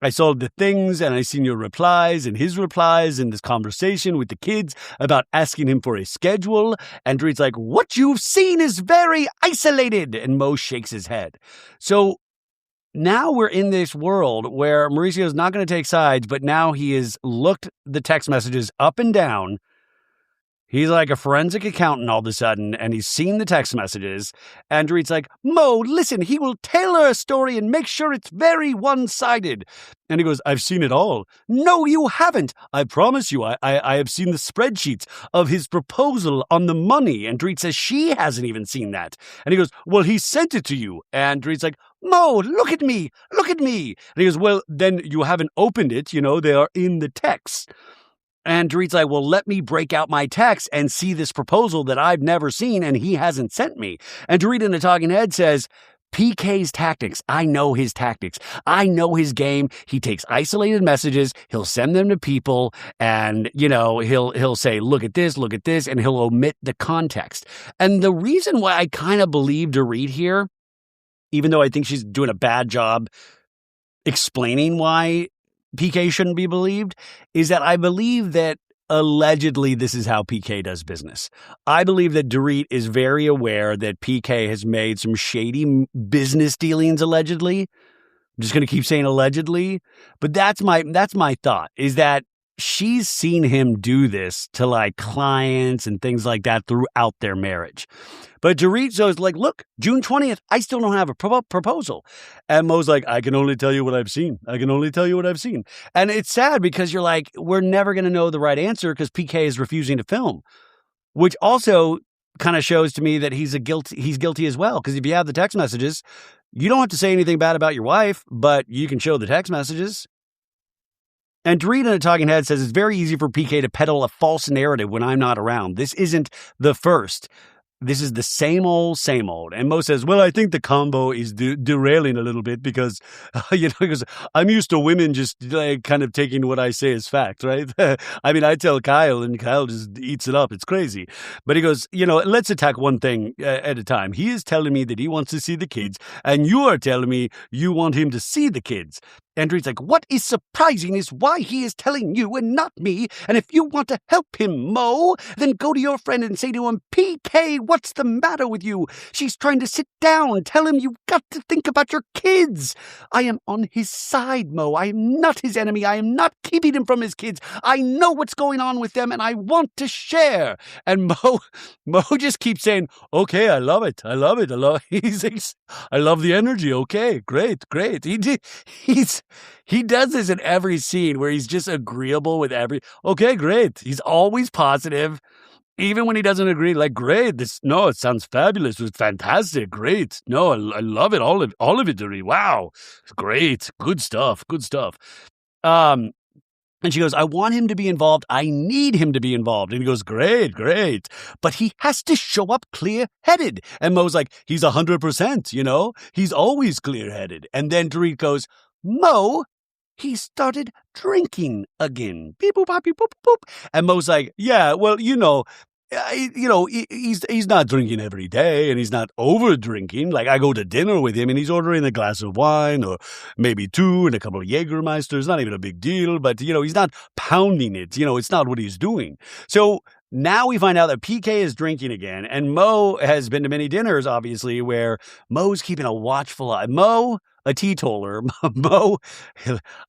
I saw the things and I seen your replies and his replies in this conversation with the kids about asking him for a schedule. And Dorit's like, what you've seen is very isolated. And Mo shakes his head. So now we're in this world where Mauricio's not going to take sides, but now he has looked the text messages up and down. He's like a forensic accountant all of a sudden, and he's seen the text messages. And Dorit's like, Mo, listen, he will tailor a story and make sure it's very one-sided. And he goes, I've seen it all. No, you haven't. I promise you, I have seen the spreadsheets of his proposal on the money. And Dorit says she hasn't even seen that. And he goes, well, he sent it to you. And Dorit's like, Mo, look at me. Look at me. And he goes, well, then you haven't opened it. They are in the text. And Dorit's like, well, let me break out my text and see this proposal that I've never seen and he hasn't sent me. And Dorit in the talking head says, PK's tactics. I know his tactics. I know his game. He takes isolated messages. He'll send them to people and, he'll say, look at this, and he'll omit the context. And the reason why I kind of believe Dorit here, even though I think she's doing a bad job explaining why PK shouldn't be believed, is that I believe that allegedly this is how PK does business. I believe that Dorit is very aware that PK has made some shady business dealings allegedly. I'm just going to keep saying allegedly, but that's my thought, is that she's seen him do this to like clients and things like that throughout their marriage. But Dorit is like, look, June 20th, I still don't have a proposal. And Mo's like, I can only tell you what I've seen. And it's sad because you're like, we're never going to know the right answer because PK is refusing to film, which also kind of shows to me that he's guilty as well. Because if you have the text messages, you don't have to say anything bad about your wife, but you can show the text messages. And Dorit in a talking head says it's very easy for PK to peddle a false narrative when I'm not around. This isn't the first. This is the same old, same old. And Mo says, well, I think the combo is derailing a little bit because, because I'm used to women just kind of taking what I say as fact, right? I mean, I tell Kyle and Kyle just eats it up. It's crazy. But he goes, let's attack one thing at a time. He is telling me that he wants to see the kids and you are telling me you want him to see the kids. And Dorit's like, what is surprising is why he is telling you and not me. And if you want to help him, Mo, then go to your friend and say to him, PK, what's the matter with you? She's trying to sit down. Tell him you've got to think about your kids. I am on his side, Mo. I am not his enemy. I am not keeping him from his kids. I know what's going on with them and I want to share. And Mo just keeps saying, okay, I love it. I love the energy. Okay, great. He does this in every scene where he's just agreeable with okay, great. He's always positive. Even when he doesn't agree, like, great, no, it sounds fabulous. It's fantastic. Great. No, I love it. All of it, Dorit. Wow. Great. Good stuff. Good stuff. Um, and she goes, I want him to be involved. I need him to be involved. And he goes, great, great. But he has to show up clear-headed. And Mo's like, he's 100%, He's always clear-headed. And then Dorit goes, Mo, he started drinking again. Beep, boop, bop, beep, boop, boop. And Mo's like, yeah, well, he's not drinking every day, and he's not over drinking. Like, I go to dinner with him, and he's ordering a glass of wine, or maybe two, and a couple of Jägermeisters. Not even a big deal, but he's not pounding it. It's not what he's doing. So now we find out that PK is drinking again, and Mo has been to many dinners, obviously, where Mo's keeping a watchful eye. Mo, a teetotaler. Mo,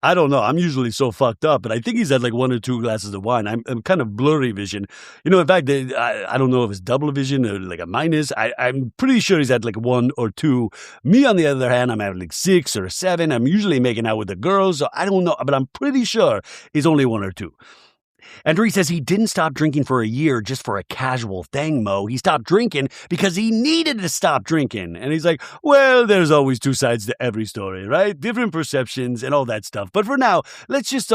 I don't know. I'm usually so fucked up, but I think he's had like one or two glasses of wine. I'm kind of blurry vision. In fact, I don't know if it's double vision or like a minus. I'm pretty sure he's had like one or two. Me, on the other hand, I'm having like 6 or 7. I'm usually making out with the girls, so I don't know, but I'm pretty sure it's only one or two. And Dorit says he didn't stop drinking for a year just for a casual thing, Mo. He stopped drinking because he needed to stop drinking. And he's like, well, there's always two sides to every story, right? Different perceptions and all that stuff. But for now, let's just,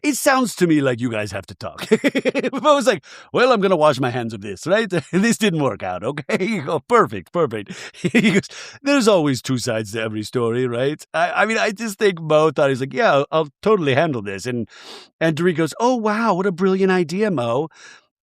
it sounds to me like you guys have to talk. Mo's like, well, I'm going to wash my hands of this, right? This didn't work out, okay? You go, perfect. He goes, there's always two sides to every story, right? I just think Mo thought, he's like, yeah, I'll totally handle this. And Dorit goes, oh, wow, what a brilliant idea, Mo.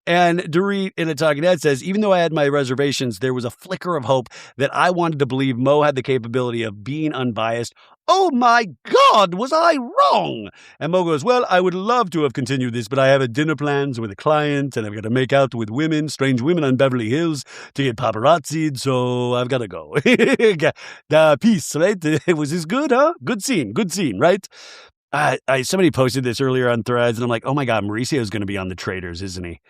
And Dorit, in a talking head, says, even though I had my reservations, there was a flicker of hope that I wanted to believe Mo had the capability of being unbiased. Oh my God, was I wrong? And Mo goes, well, I would love to have continued this, but I have a dinner plans with a client, and I've got to make out with women, strange women on Beverly Hills to get paparazzi'd, so I've got to go. Peace, right? Was this good, huh? Good scene, right? Somebody posted this earlier on Threads, and I'm like, oh my God, Mauricio's going to be on the Traitors, isn't he?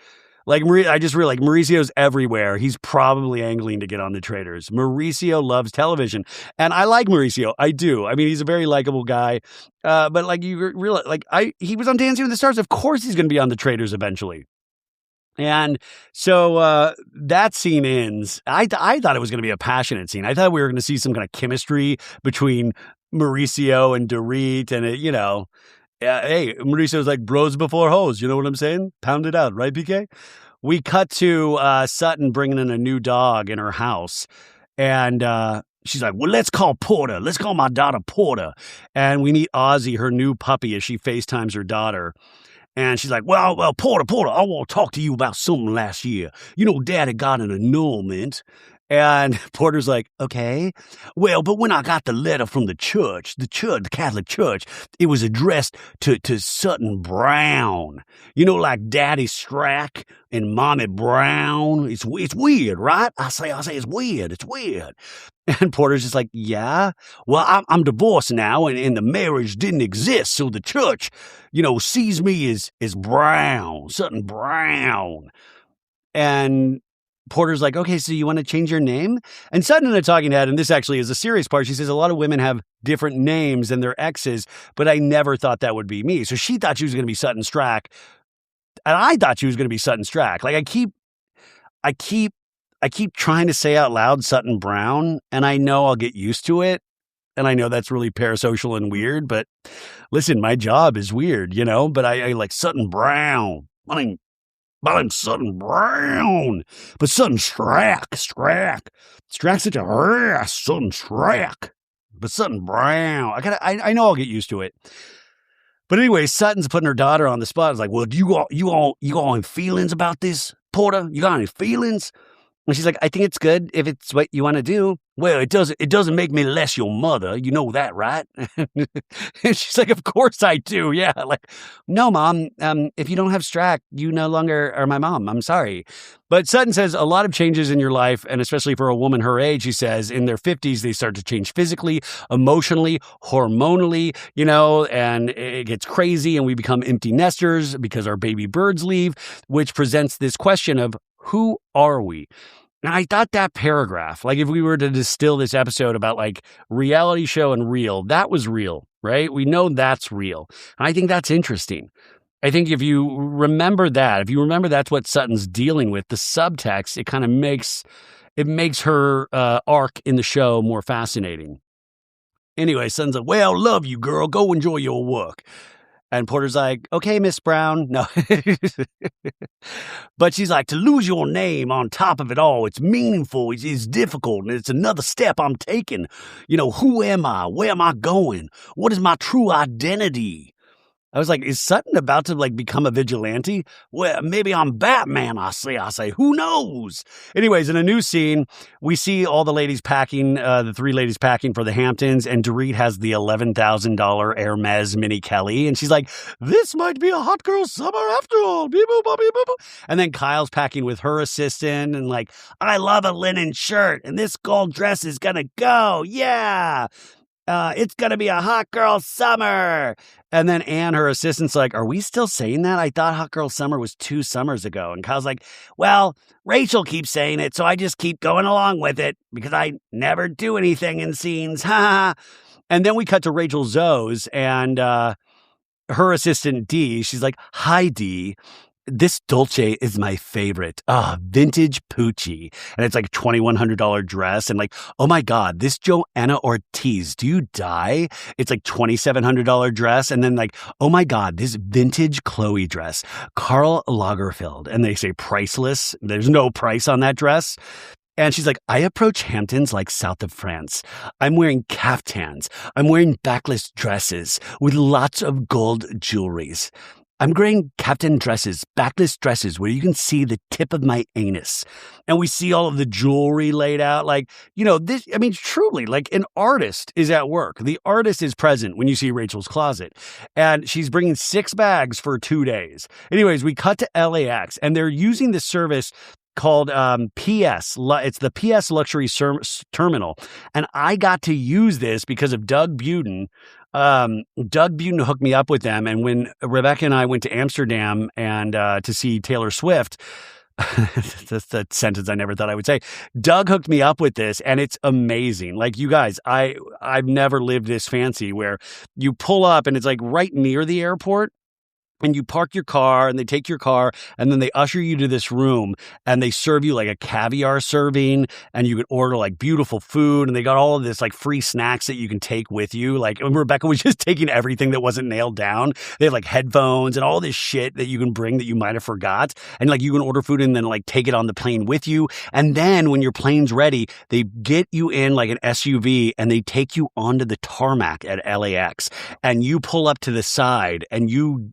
Like, I just realized, Mauricio's everywhere. He's probably angling to get on the Traitors. Mauricio loves television, and I like Mauricio. I do. I mean, he's a very likable guy. But like, you realize, like, he was on Dancing with the Stars. Of course, he's going to be on the Traitors eventually. And so that scene ends. I thought it was going to be a passionate scene. I thought we were going to see some kind of chemistry between Mauricio and Dorit, and hey, Mauricio's like bros before hoes. You know what I'm saying? Pound it out, right, PK? We cut to Sutton bringing in a new dog in her house, and she's like, well, let's call Porter. Let's call my daughter Porter. And we meet Ozzy, her new puppy, as she FaceTimes her daughter. And she's like, well, Porter, I want to talk to you about something last year. Daddy got an annulment. And Porter's like, okay. Well, but when I got the letter from the Catholic Church, it was addressed to Sutton Brown. Like Daddy Strack and Mommy Brown. It's weird, right? I say it's weird. And Porter's just like, yeah. Well, I'm divorced now, and the marriage didn't exist, so the church, sees me as Brown, Sutton Brown. And Porter's like, okay, so you want to change your name? And Sutton in a talking head, and this actually is a serious part, she says a lot of women have different names than their exes, but I never thought that would be me. So she thought she was going to be Sutton Strack, and I thought she was going to be Sutton Strack. Like, I keep trying to say out loud Sutton Brown, and I know I'll get used to it, and I know that's really parasocial and weird, but listen, my job is weird, but I like Sutton Brown. I'm Sutton Brown, but Sutton Strack. Strack's such a Sutton Strack, but Sutton Brown. I know I'll get used to it. But anyway, Sutton's putting her daughter on the spot. It's like, well, you got any feelings about this, Porter? You got any feelings? And she's like, I think it's good if it's what you want to do. Well, it doesn't make me less your mother. You know that, right? And she's like, of course I do. Yeah. Like, no, Mom, if you don't have Strack, you no longer are my mom. I'm sorry. But Sutton says a lot of changes in your life, and especially for a woman her age, she says, in their 50s, they start to change physically, emotionally, hormonally, and it gets crazy, and we become empty nesters because our baby birds leave, which presents this question of, who are we? And I thought that paragraph, like if we were to distill this episode about like reality show and real, that was real, right? We know that's real. And I think that's interesting. I think if you remember that's what Sutton's dealing with, the subtext, it kind of makes her arc in the show more fascinating. Anyway, Sutton's like, well, love you, girl. Go enjoy your work. And Porter's like, okay, Miss Brown. No. But she's like, to lose your name on top of it all, it's meaningful, it's difficult, and it's another step I'm taking. Who am I? Where am I going? What is my true identity? I was like, is Sutton about to become a vigilante? Well, maybe I'm Batman, I say, who knows? Anyways, in a new scene, we see all the ladies packing, the three ladies packing for the Hamptons, and Dorit has the $11,000 Hermes Mini Kelly, and she's like, this might be a hot girl summer after all. And then Kyle's packing with her assistant, and I love a linen shirt, and this gold dress is gonna go, yeah. It's going to be a hot girl summer. And then Anne, her assistant's like, are we still saying that? I thought hot girl summer was 2 summers ago. And Kyle's like, well, Rachel keeps saying it, so I just keep going along with it because I never do anything in scenes. Ha. And then we cut to Rachel Zoe's and her assistant Dee. She's like, hi, Dee. This Dolce is my favorite. Vintage Poochie. And it's a $2,100 dress. And oh my God, this Joanna Ortiz, do you die? It's $2,700 dress. And then oh my God, this vintage Chloe dress, Karl Lagerfeld. And they say priceless. There's no price on that dress. And she's like, I approach Hamptons like south of France. I'm wearing caftans. I'm wearing backless dresses with lots of gold jewelries. I'm wearing caftan dresses, backless dresses, where you can see the tip of my anus. And we see all of the jewelry laid out. Truly, an artist is at work. The artist is present when you see Rachel's closet. And she's bringing 6 bags for 2 days. Anyways, we cut to LAX, and they're using this service called PS. It's the PS Luxury Terminal. And I got to use this because of Doug Buden. Doug Buden hooked me up with them. And when Rebecca and I went to Amsterdam and to see Taylor Swift, that's a sentence I never thought I would say. Doug hooked me up with this, and it's amazing. You guys, I've never lived this fancy where you pull up and it's right near the airport. And you park your car and they take your car and then they usher you to this room and they serve you a caviar serving, and you can order beautiful food, and they got all of this free snacks that you can take with you. Rebecca was just taking everything that wasn't nailed down. They have headphones and all this shit that you can bring that you might have forgot. And you can order food and then take it on the plane with you. And then when your plane's ready, they get you in an SUV and they take you onto the tarmac at LAX, and you pull up to the side and you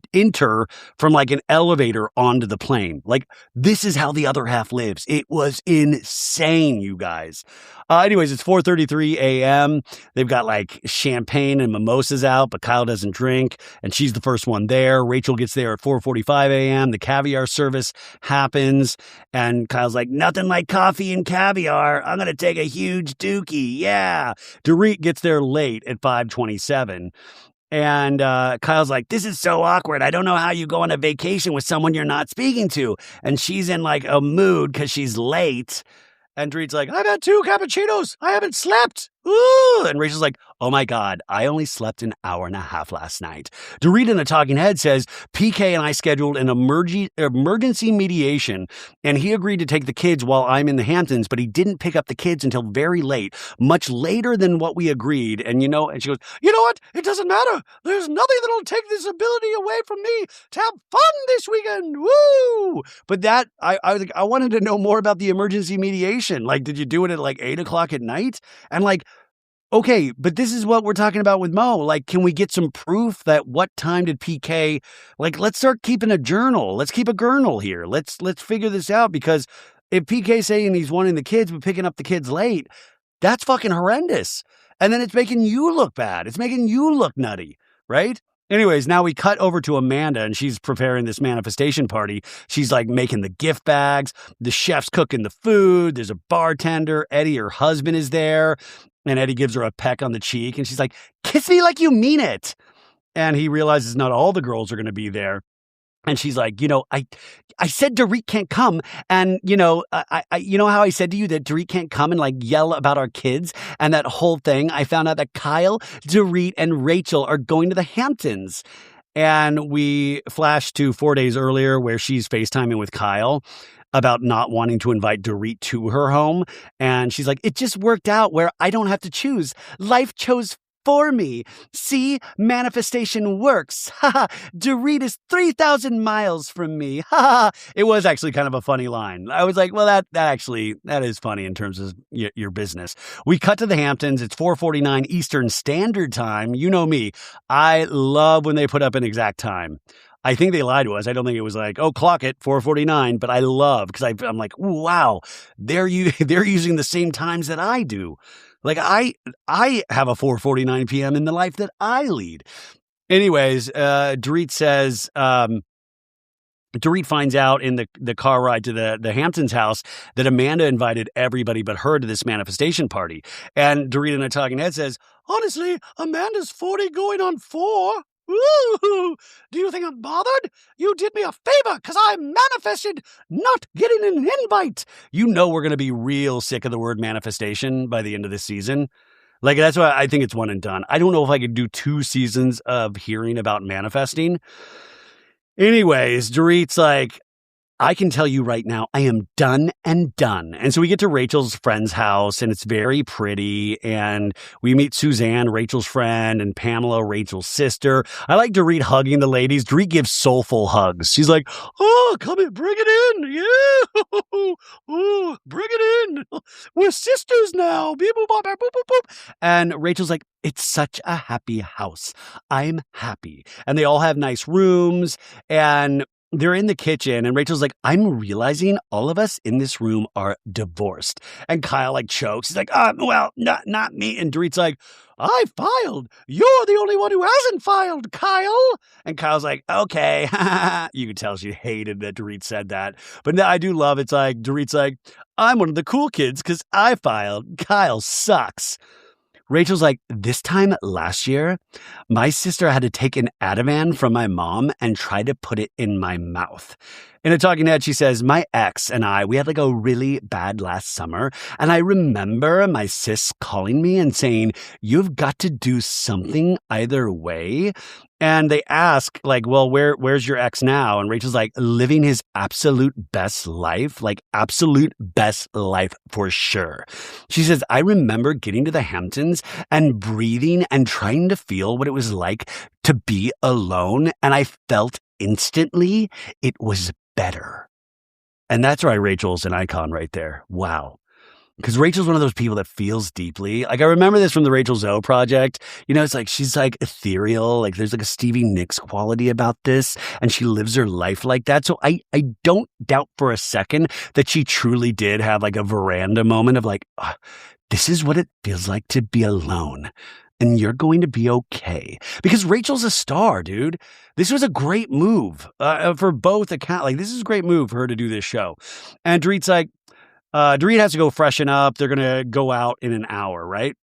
from an elevator onto the plane. This is how the other half lives. It was insane, you guys. Anyways, it's 4:33 a.m. They've got champagne and mimosas out, but Kyle doesn't drink, and she's the first one there. Rachel gets there at 4:45 a.m. The caviar service happens, and Kyle's like, nothing like coffee and caviar. I'm going to take a huge dookie. Yeah. Dorit gets there late at 5:27. And Kyle's like, this is so awkward. I don't know how you go on a vacation with someone you're not speaking to. And she's in a mood because she's late. And Dorit's like, I've had 2 cappuccinos. I haven't slept. Ooh. And Rachel's like, oh my God, I only slept an hour and a half last night. Dorit in the talking head says, PK and I scheduled an emergency mediation, and he agreed to take the kids while I'm in the Hamptons, but he didn't pick up the kids until very late, much later than what we agreed. And and she goes, you know what? It doesn't matter. There's nothing that'll take this ability away from me to have fun this weekend. Woo! But that, I wanted to know more about the emergency mediation. Did you do it at 8 o'clock at night? And okay, but this is what we're talking about with Mo. Can we get some proof that what time did PK, let's start keeping a journal. Let's keep a journal here. Let's figure this out, because if PK's saying he's wanting the kids but picking up the kids late, that's fucking horrendous. And then it's making you look bad. It's making you look nutty, right? Anyways, now we cut over to Amanda, and she's preparing this manifestation party. She's making the gift bags. The chef's cooking the food. There's a bartender. Eddie, her husband, is there. And Eddie gives her a peck on the cheek, and she's like, kiss me like you mean it. And he realizes not all the girls are going to be there. And she's like, I said Dorit can't come. And, I how I said to you that Dorit can't come and yell about our kids and that whole thing. I found out that Kyle, Dorit, and Rachel are going to the Hamptons. And we flash to 4 days earlier where she's FaceTiming with Kyle about not wanting to invite Dorit to her home. And she's like, it just worked out where I don't have to choose. Life chose for me. See, manifestation works. Ha! Dorit is 3,000 miles from me. Ha! It was actually kind of a funny line. I was like, well, that is funny in terms of your business. We cut to the Hamptons. It's 4:49 Eastern Standard Time. You know me. I love when they put up an exact time. I think they lied to us. I don't think it was like, oh, clock it, 4:49. But I love, because I'm like, wow, they're using the same times that I do. Like I have a 4:49 p.m. in the life that I lead. Anyways, Dorit says, Dorit finds out in the car ride to the Hamptons house that Amanda invited everybody but her to this manifestation party. And Dorit in a talking head says, honestly, Amanda's 40 going on 4. Ooh, do you think I'm bothered? You did me a favor because I manifested not getting an invite. You know we're going to be real sick of the word manifestation by the end of this season. Like, that's why I think it's one and done. I don't know if I could do 2 seasons of hearing about manifesting. Anyways, Dorit's like, I can tell you right now, I am done and done. And so we get to Rachel's friend's house, and it's very pretty. And we meet Suzanne, Rachel's friend, and Pamela, Rachel's sister. I like Dorit hugging the ladies. Dorit gives soulful hugs. She's like, oh, come in, bring it in. Yeah. Oh, bring it in. We're sisters now. Beep, boop, boop, boop, boop, boop. And Rachel's like, it's such a happy house. I'm happy. And they all have nice rooms. And they're in the kitchen, and Rachel's like, I'm realizing all of us in this room are divorced. And Kyle like chokes. He's like, well, not me. And Dorit's like, I filed. You're the only one who hasn't filed, Kyle. And Kyle's like, okay. You could tell she hated that Dorit said that. But I do love it's like, Dorit's like, I'm one of the cool kids because I filed. Kyle sucks. Rachel's like, this time last year, my sister had to take an Ativan from my mom and try to put it in my mouth. In a talking head, she says, my ex and we had like a really bad last summer. And I remember my sis calling me and saying, you've got to do something either way. And they ask, like, well, where's your ex now? And Rachel's like, living his absolute best life, like absolute best life for sure. She says, I remember getting to the Hamptons and breathing and trying to feel what it was like to be alone. And I felt instantly it was better. And that's why Rachel's an icon right there. Wow. Because Rachel's one of those people that feels deeply. Like, I remember this from the Rachel Zoe project. You know, it's like she's like ethereal. Like, there's like a Stevie Nicks quality about this. And she lives her life like that. So I don't doubt for a second that she truly did have like a veranda moment of like, this is what it feels like to be alone. And you're going to be okay. Because Rachel's a star, dude. This was a great move for both accounts. Like, this is a great move for her to do this show. And Dorit's like, Dorit has to go freshen up. They're going to go out in an hour, right?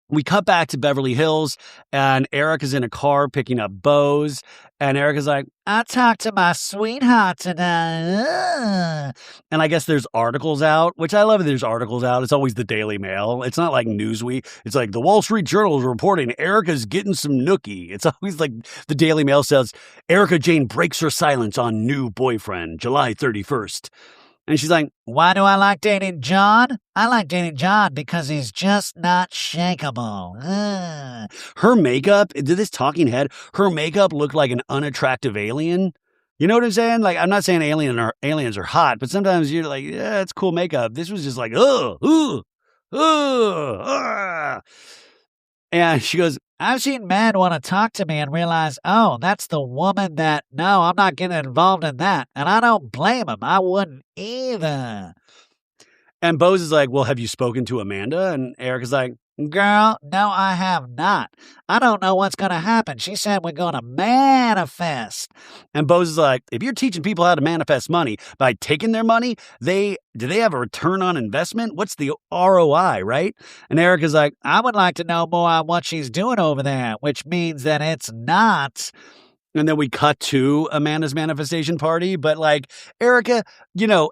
We cut back to Beverly Hills, and Eric is in a car picking up Bose. And Eric is like, I talked to my sweetheart today. And I guess there's articles out, which I love that there's articles out. It's always the Daily Mail. It's not like Newsweek. It's like the Wall Street Journal is reporting Erica's getting some nookie. It's always like the Daily Mail says, Erica Jane breaks her silence on new boyfriend, July 31st. And she's like, why do I like dating John? I like dating John because he's just not shakable. Her makeup, did this talking head, her makeup looked like an unattractive alien. You know what I'm saying? Like, I'm not saying aliens are hot, but sometimes you're like, yeah, it's cool makeup. This was just like, ugh. And she goes, I've seen men want to talk to me and realize, oh, that's the woman that, no, I'm not getting involved in that. And I don't blame him. I wouldn't either. And Bose is like, well, have you spoken to Amanda? And Eric is like, girl, no, I have not. I don't know what's going to happen. She said we're going to manifest. And Bose is like, if you're teaching people how to manifest money by taking their money, do they have a return on investment? What's the ROI, right? And Eric is like, I would like to know more on what she's doing over there, which means that it's not And then we cut to Amanda's manifestation party. But like, Erica,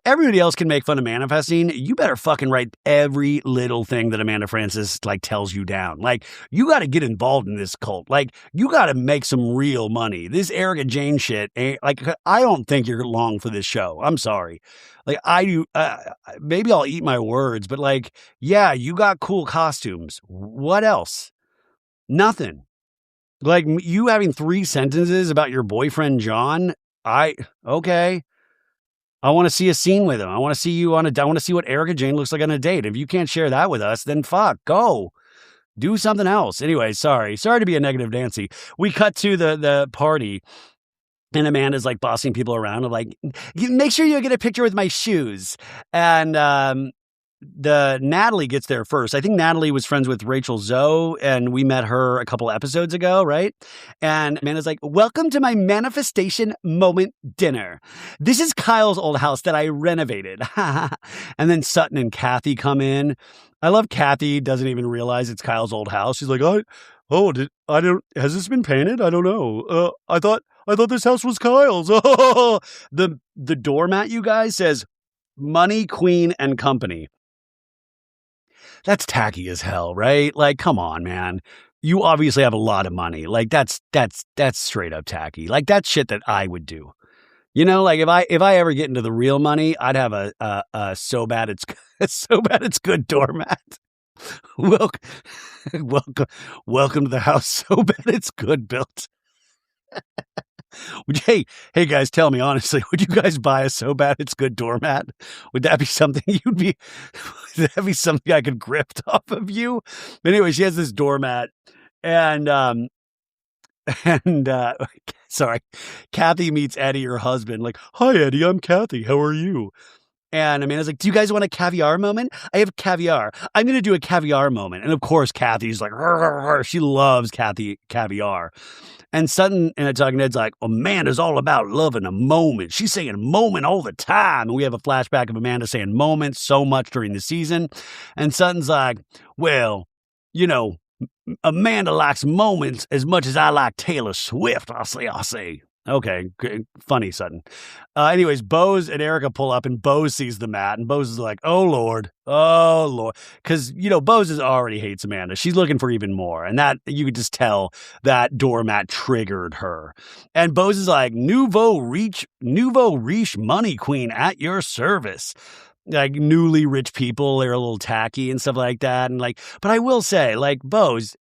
everybody else can make fun of manifesting. You better fucking write every little thing that Amanda Francis like tells you down. Like, you got to get involved in this cult. Like, you got to make some real money. This Erica Jane shit ain't like, I don't think you're long for this show. I'm sorry. Like, I do. Maybe I'll eat my words, but like, yeah, you got cool costumes. What else? Nothing. Like, you having 3 sentences about your boyfriend, John. Okay. I want to see a scene with him. I want to see I want to see what Erica Jane looks like on a date. If you can't share that with us, then fuck, go. Do something else. Anyway, sorry to be a negative Nancy. We cut to the party. And Amanda's like bossing people around. I'm like, make sure you get a picture with my shoes. And the Natalie gets there first. I think Natalie was friends with Rachel Zoe, and we met her a couple episodes ago, right? And Amanda's like, welcome to my manifestation moment dinner. This is Kyle's old house that I renovated. And then Sutton and Kathy come in. I love Kathy doesn't even realize it's Kyle's old house. She's like, has this been painted? I don't know. I thought this house was Kyle's. The doormat, you guys, says Money, Queen, and Company. That's tacky as hell, right? Like, come on, man. You obviously have a lot of money. Like, that's straight up tacky. Like, that's shit that I would do. Like if I ever get into the real money, I'd have a so bad it's good doormat. Welcome to the house. So bad it's good built. Hey guys, tell me honestly, would you guys buy a so bad it's good doormat? Would that be something would that be something I could grip off of you? But anyway, she has this doormat and sorry, Kathy meets Eddie, her husband, like, hi Eddie, I'm Kathy, how are you? And Amanda's like, do you guys want a caviar moment? I have caviar. I'm going to do a caviar moment. And of course, Kathy's like, she loves caviar. And Sutton and a Talking Head's like, Amanda's all about loving a moment. She's saying moment all the time. And we have a flashback of Amanda saying moment so much during the season. And Sutton's like, well, Amanda likes moments as much as I like Taylor Swift. I'll say. Okay, funny, Sutton. Anyways, Bose and Erica pull up, and Bose sees the mat, and Bose is like, oh, Lord. Because, Bose already hates Amanda. She's looking for even more, and that, you could just tell that doormat triggered her. And Bose is like, nouveau riche money queen at your service. Like, newly rich people, they're a little tacky and stuff like that, and like, but I will say, like, Bose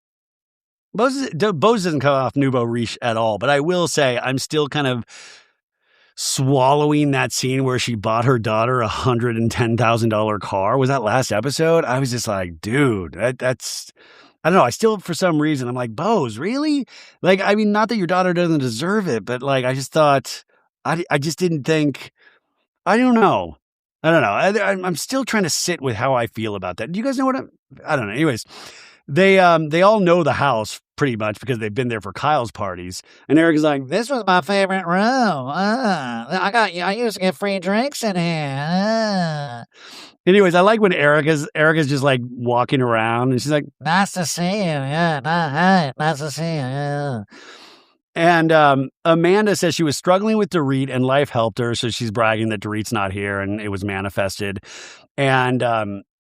doesn't come off nouveau riche at all, but I will say I'm still kind of swallowing that scene where she bought her daughter $110,000 car. Was that last episode? I was just like, dude, that's, I don't know. I still, for some reason, I'm like, Bose, really? Like, I mean, not that your daughter doesn't deserve it, but like, I just thought, I just didn't think, I don't know. I'm still trying to sit with how I feel about that. Do you guys know I don't know. Anyways. They all know the house pretty much because they've been there for Kyle's parties. And Erica's like, this was my favorite room. I used to get free drinks in here. Anyways, I like when Erica's just like walking around and she's like, nice to see you. Yeah, hi, nice to see you. Yeah. And Amanda says she was struggling with Dorit and life helped her. So she's bragging that Dorit's not here and it was manifested. And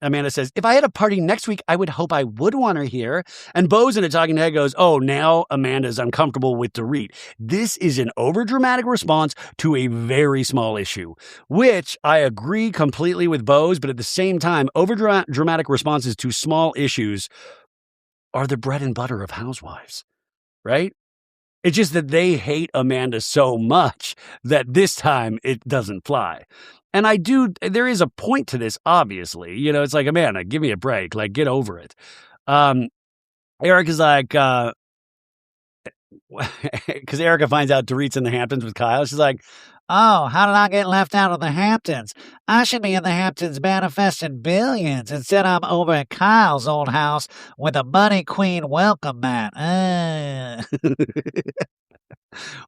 Amanda says, if I had a party next week, I would hope I would want her here. And Bose in a Talking Head goes, oh, now Amanda's uncomfortable with Dorit. This is an overdramatic response to a very small issue, which I agree completely with Bose. But at the same time, overdramatic responses to small issues are the bread and butter of Housewives, right? It's just that they hate Amanda so much that this time it doesn't fly. And there is a point to this, obviously. It's like, Amanda, give me a break. Like, get over it. Eric is like, because Erica finds out Dorit's in the Hamptons with Kyle. She's like, oh, how did I get left out of the Hamptons? I should be in the Hamptons manifesting billions. Instead, I'm over at Kyle's old house with a money queen welcome mat.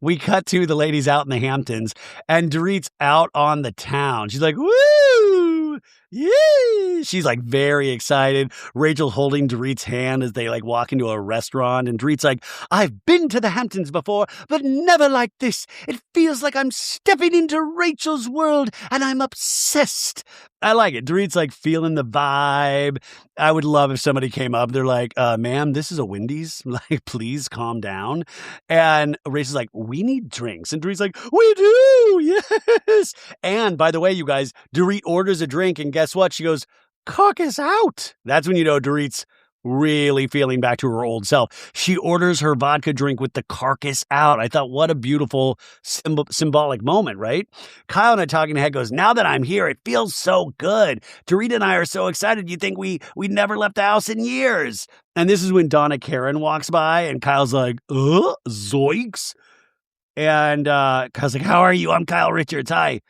We cut to the ladies out in the Hamptons, and Dorit's out on the town. She's like, woo! Yay! She's like very excited. Rachel holding Dorit's hand as they like walk into a restaurant, and Dorit's like, I've been to the Hamptons before, but never like this. It feels like I'm stepping into Rachel's world, and I'm obsessed. I like it. Dorit's like feeling the vibe. I would love if somebody came up. They're like, ma'am, this is a Wendy's. Like, please calm down. And Rachel's like, we need drinks. And Dorit's like, we do. Yes. And by the way, you guys, Dorit orders a drink, and guess what? She goes, carcass out. That's when you know Dorit's really feeling back to her old self. She orders her vodka drink with the carcass out. I thought, what a beautiful symbolic moment, right? Kyle in a talking head goes, now that I'm here, it feels so good. Dorit and I are so excited. You think we never left the house in years. And this is when Donna Karen walks by, and Kyle's like, zoinks. And Kyle's like, how are you? I'm Kyle Richards. Hi.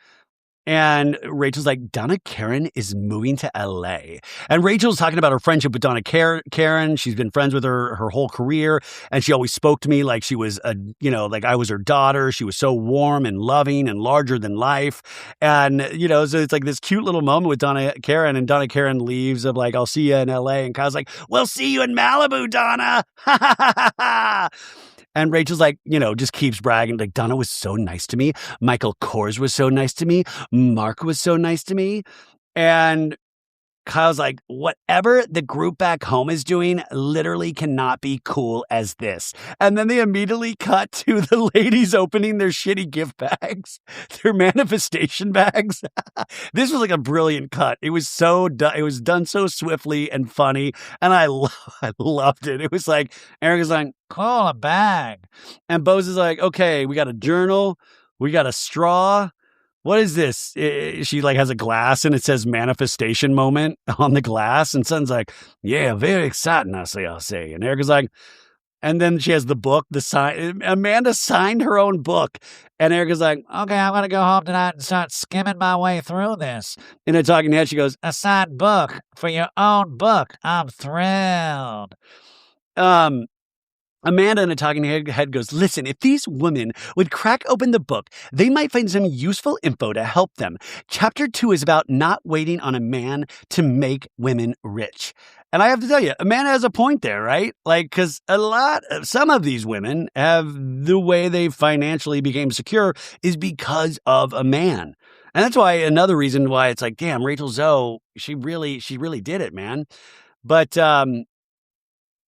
And Rachel's like, Donna Karen is moving to LA. And Rachel's talking about her friendship with Donna Karen. She's been friends with her whole career. And she always spoke to me like she was like I was her daughter. She was so warm and loving and larger than life. And, so it's like this cute little moment with Donna Karen. And Donna Karen leaves of like, I'll see you in LA. And Kyle's like, we'll see you in Malibu, Donna. Ha ha ha ha. And Rachel's like, just keeps bragging. Like, Donna was so nice to me. Michael Kors was so nice to me. Mark was so nice to me. And Kyle's like, whatever the group back home is doing literally cannot be cool as this. And then they immediately cut to the ladies opening their shitty gift bags, their manifestation bags. This was like a brilliant cut. It was it was done so swiftly and funny. And I loved it. It was like, Erica's like, call a bag. And Bose is like, okay, we got a journal. We got a straw. What is this? She like has a glass and it says manifestation moment on the glass. And Son's like, yeah, very exciting, I'll say. And Erica's like, and then she has the book, the sign. Amanda signed her own book. And Erica's like, okay, I'm going to go home tonight and start skimming my way through this. In a talking head, she goes, a signed book for your own book. I'm thrilled. Amanda in a talking head goes, listen, if these women would crack open the book, they might find some useful info to help them. Chapter 2 is about not waiting on a man to make women rich. And I have to tell you, Amanda has a point there, right? Like, because some of these women have the way they financially became secure is because of a man. And that's why another reason why it's like, damn, Rachel Zoe, she really did it, man. But,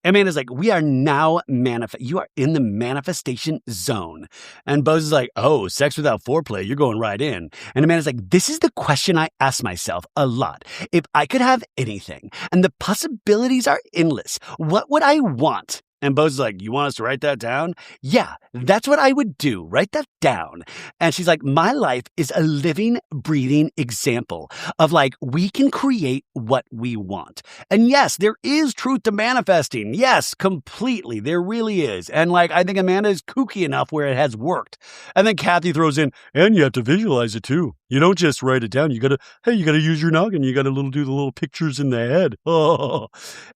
Amanda's like, we are now you are in the manifestation zone. And Bose is like, oh, sex without foreplay, you're going right in. And Amanda's like, this is the question I ask myself a lot. If I could have anything and the possibilities are endless, what would I want? And Bose is like, you want us to write that down? Yeah, that's what I would do. Write that down. And she's like, my life is a living, breathing example of like, we can create what we want. And yes, there is truth to manifesting. Yes, completely. There really is. And like, I think Amanda is kooky enough where it has worked. And then Kathy throws in, and you have to visualize it too. You don't just write it down. You gotta use your noggin. You gotta do the little pictures in the head. Oh.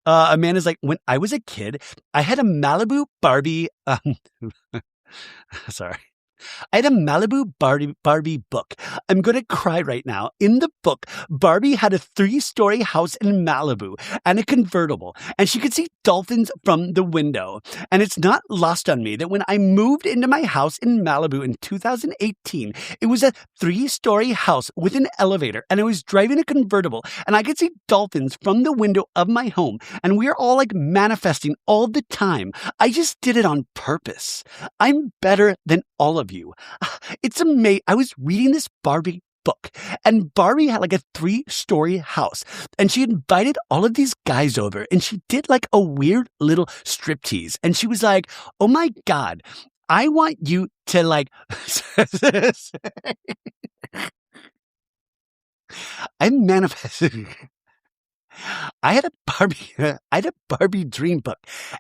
Amanda's like, when I was a kid, I had a Malibu Barbie. Sorry. I had a Malibu Barbie book. I'm going to cry right now. In the book, Barbie had a 3-story house in Malibu and a convertible, and she could see dolphins from the window. And it's not lost on me that when I moved into my house in Malibu in 2018, it was a 3-story house with an elevator, and I was driving a convertible, and I could see dolphins from the window of my home, and we are all like manifesting all the time. I just did it on purpose. I'm better than all of you. It's amazing. I was reading this Barbie book, and Barbie had like a 3-story house, and she invited all of these guys over, and she did like a weird little striptease, and she was like, oh my God, I want you to like, I'm manifesting. I had a Barbie dream book,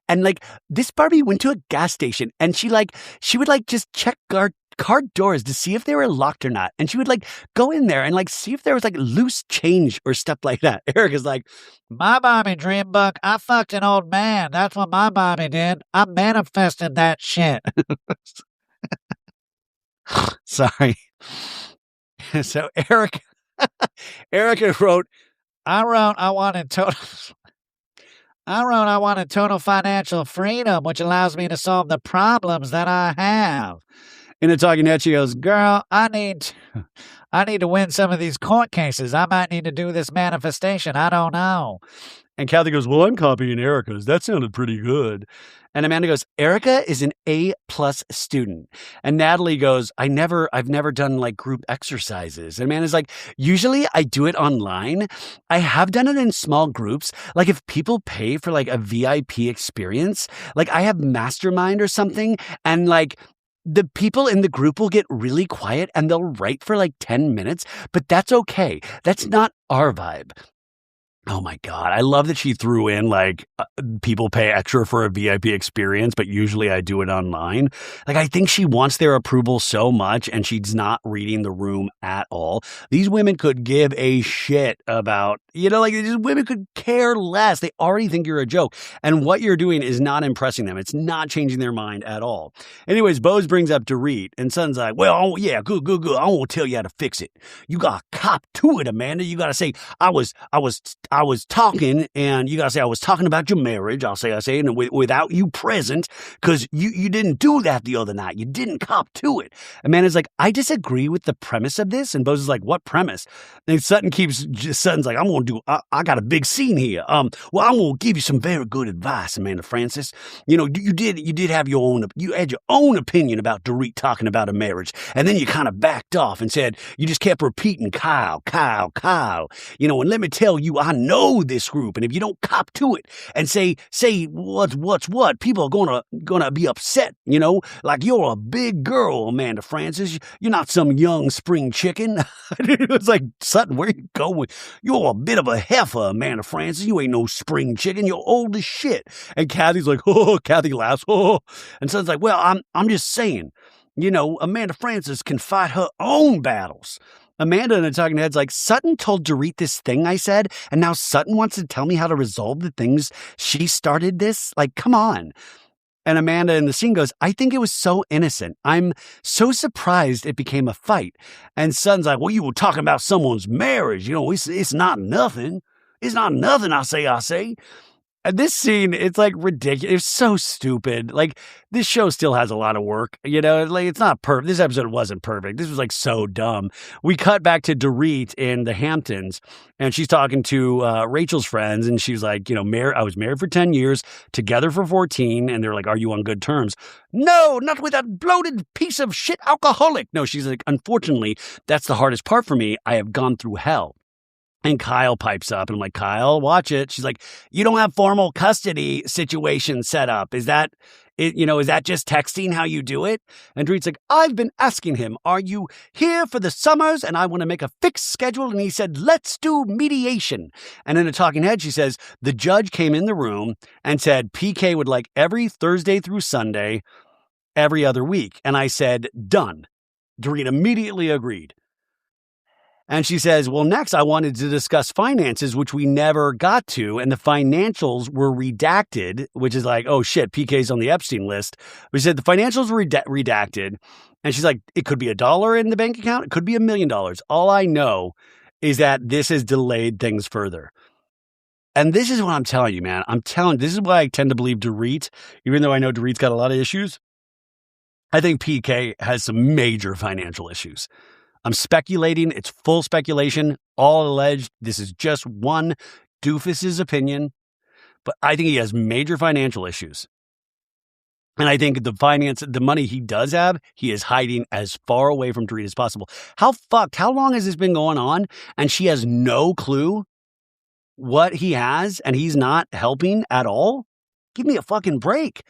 and like this Barbie went to a gas station, and she would like just check car doors to see if they were locked or not, and she would like go in there and like see if there was like loose change or stuff like that. Erica's like, my Barbie dream book, I fucked an old man. That's what my Barbie did. I manifested that shit. Sorry. So Erica wrote, I wrote I wanted total. I wrote I wanted total financial freedom, which allows me to solve the problems that I have. In a talking head, she goes, Girl, I need to win some of these court cases. I might need to do this manifestation. I don't know. and Kathy goes, well, I'm copying Erica's. That sounded pretty good. And Amanda goes, Erica is an A+ student. And Natalie goes, I've never done like group exercises. And Amanda's like, usually I do it online. I have done it in small groups. Like if people pay for like a VIP experience, like I have Mastermind or something, and like the people in the group will get really quiet and they'll write for like 10 minutes, but that's okay. That's not our vibe. Oh my God. I love that she threw in like people pay extra for a VIP experience, but usually I do it online. Like I think she wants their approval so much and she's not reading the room at all. These women could give a shit about, like these women could care less. They already think you're a joke. And what you're doing is not impressing them. It's not changing their mind at all. Anyways, Bose brings up Dorit and Son's like, well, yeah, good. I won't tell you how to fix it. You got to cop to it, Amanda. You got to say, I was talking, and you gotta say I was talking about your marriage. I say, and without you present, because you didn't do that the other night. You didn't cop to it. Amanda's like, I disagree with the premise of this, and Bose is like, what premise? And Sutton's like, I got a big scene here. Well, I'm gonna give you some very good advice, Amanda Francis. You did have you had your own opinion about Dorit talking about a marriage, and then you kind of backed off and said you just kept repeating Kyle. And let me tell you, I know this group, and if you don't cop to it and say what's what, people are gonna be upset. Like you're a big girl, Amanda Francis. You're not some young spring chicken. It was like, Sutton, where you going? You're a bit of a heifer, Amanda Francis. You ain't no spring chicken. You're old as shit. And Kathy's like, oh, Kathy laughs, oh, and Sutton's like, well, I'm just saying, Amanda Francis can fight her own battles. Amanda in the talking head's like, Sutton told Dorit this thing I said, and now Sutton wants to tell me how to resolve the things she started this? Like, come on. And Amanda in the scene goes, I think it was so innocent. I'm so surprised it became a fight. And Sutton's like, well, you were talking about someone's marriage. It's not nothing. It's not nothing, I say. And this scene, it's like ridiculous. It's so stupid. Like this show still has a lot of work, like it's not perfect. This episode wasn't perfect. This was like so dumb. We cut back to Dorit in the Hamptons and she's talking to Rachel's friends. And she's like, I was married for 10 years, together for 14. And they're like, are you on good terms? No, not with that bloated piece of shit alcoholic. No, she's like, unfortunately, that's the hardest part for me. I have gone through hell. And Kyle pipes up and I'm like, Kyle, watch it. She's like, you don't have formal custody situation set up. Is that just texting how you do it? And Dorit's like, I've been asking him, are you here for the summers? And I want to make a fixed schedule. And he said, let's do mediation. And in a talking head, she says, the judge came in the room and said, PK would like every Thursday through Sunday, every other week. And I said, done. Dorit immediately agreed. And she says, well, next I wanted to discuss finances, which we never got to. And the financials were redacted, which is like, oh, shit, PK's on the Epstein list. We said the financials were redacted. And she's like, it could be $1 in the bank account. It could be $1 million. All I know is that this has delayed things further. And this is what I'm telling you, man. This is why I tend to believe Dorit, even though I know Dorit's got a lot of issues. I think PK has some major financial issues. I'm speculating. It's full speculation, all alleged. This is just one doofus's opinion, but I think he has major financial issues. And I think the money he does have, he is hiding as far away from Dorit as possible. How long has this been going on? And she has no clue what he has and he's not helping at all? Give me a fucking break.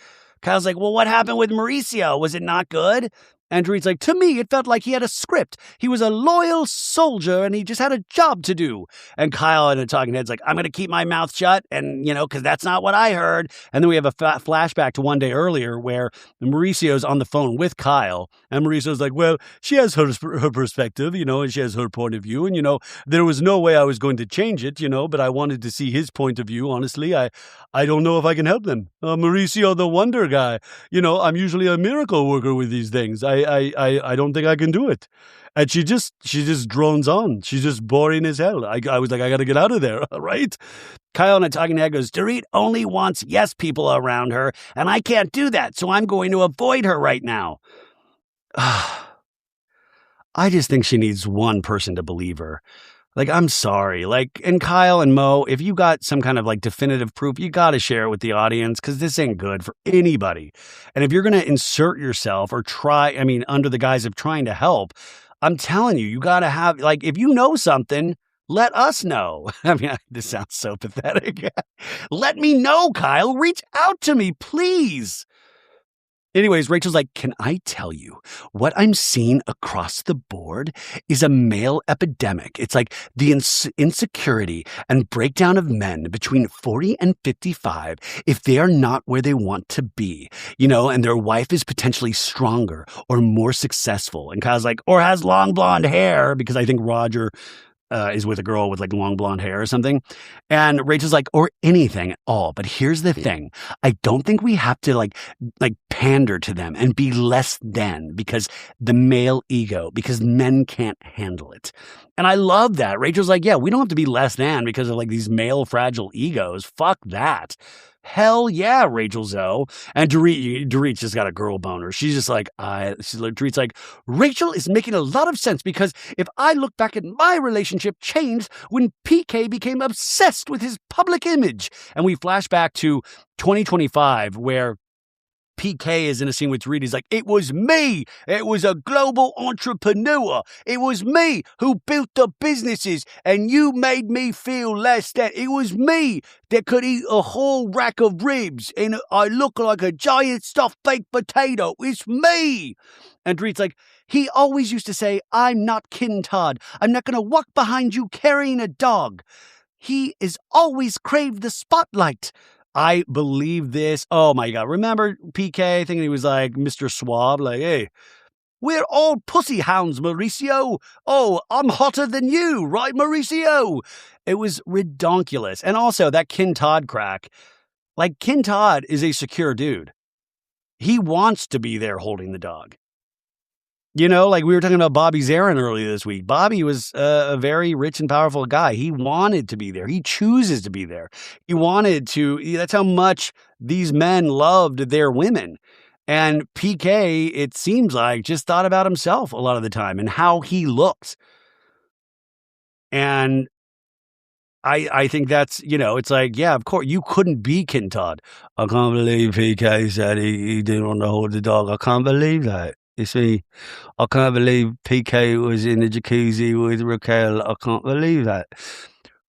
Kyle's like, well, what happened with Mauricio? Was it not good? And Dorit's like, to me, it felt like he had a script. He was a loyal soldier and he just had a job to do. And Kyle in a talking head's like, I'm going to keep my mouth shut. And, because that's not what I heard. And then we have a flashback to one day earlier where Mauricio's on the phone with Kyle. And Mauricio's like, well, she has her perspective, and she has her point of view. And, there was no way I was going to change it, but I wanted to see his point of view. Honestly, I don't know if I can help them. Mauricio, the wonder guy, I'm usually a miracle worker with these things. I don't think I can do it. And she just drones on. She's just boring as hell. I was like, I got to get out of there, right? Kyle in a talking head goes, Dorit only wants yes people around her, and I can't do that, so I'm going to avoid her right now. I just think she needs one person to believe her. Like, I'm sorry. Like, and Kyle and Mo, if you got some kind of like definitive proof, you got to share it with the audience because this ain't good for anybody. And if you're going to insert yourself or under the guise of trying to help, I'm telling you, you got to have, like, if you know something, let us know. I mean, this sounds so pathetic. Let me know, Kyle. Reach out to me, please. Anyways, Rachel's like, can I tell you, what I'm seeing across the board is a male epidemic. It's like the insecurity and breakdown of men between 40 and 55 if they are not where they want to be, and their wife is potentially stronger or more successful. And Kyle's like, or has long blonde hair, because I think Roger is with a girl with like long blonde hair or something. And Rachel's like, or anything at all. But here's the thing. I don't think we have to like pander to them and be less than because the male ego, because men can't handle it. And I love that. Rachel's like, yeah, we don't have to be less than because of like these male fragile egos. Fuck that. Hell yeah, Rachel Zoe. And Dorit just got a girl boner. She's just like, Dorit's like, Rachel is making a lot of sense because if I look back at my relationship changed when PK became obsessed with his public image. And we flash back to 2025 where PK is in a scene with Dorit. He's like, it was me. It was a global entrepreneur. It was me who built the businesses and you made me feel less than. It was me that could eat a whole rack of ribs and I look like a giant stuffed baked potato. It's me. And Dorit's like, he always used to say, I'm not Kin Todd. I'm not going to walk behind you carrying a dog. He is always craved the spotlight. I believe this. Oh my God. Remember PK thinking he was like Mr. Swab? Like, hey, we're all pussy hounds, Mauricio. Oh, I'm hotter than you, right, Mauricio? It was redonkulous. And also that Kin Todd crack. Like, Kin Todd is a secure dude. He wants to be there holding the dog. Like we were talking about Bobby Zarin earlier this week. Bobby was a very rich and powerful guy. He wanted to be there. He chooses to be there. He wanted to. That's how much these men loved their women. And PK, it seems like, just thought about himself a lot of the time and how he looked. And I think that's, it's like, yeah, of course, you couldn't be Kin Todd. I can't believe PK said he didn't want to hold the dog. I can't believe that. You see, I can't believe PK was in the jacuzzi with Raquel. I can't believe that.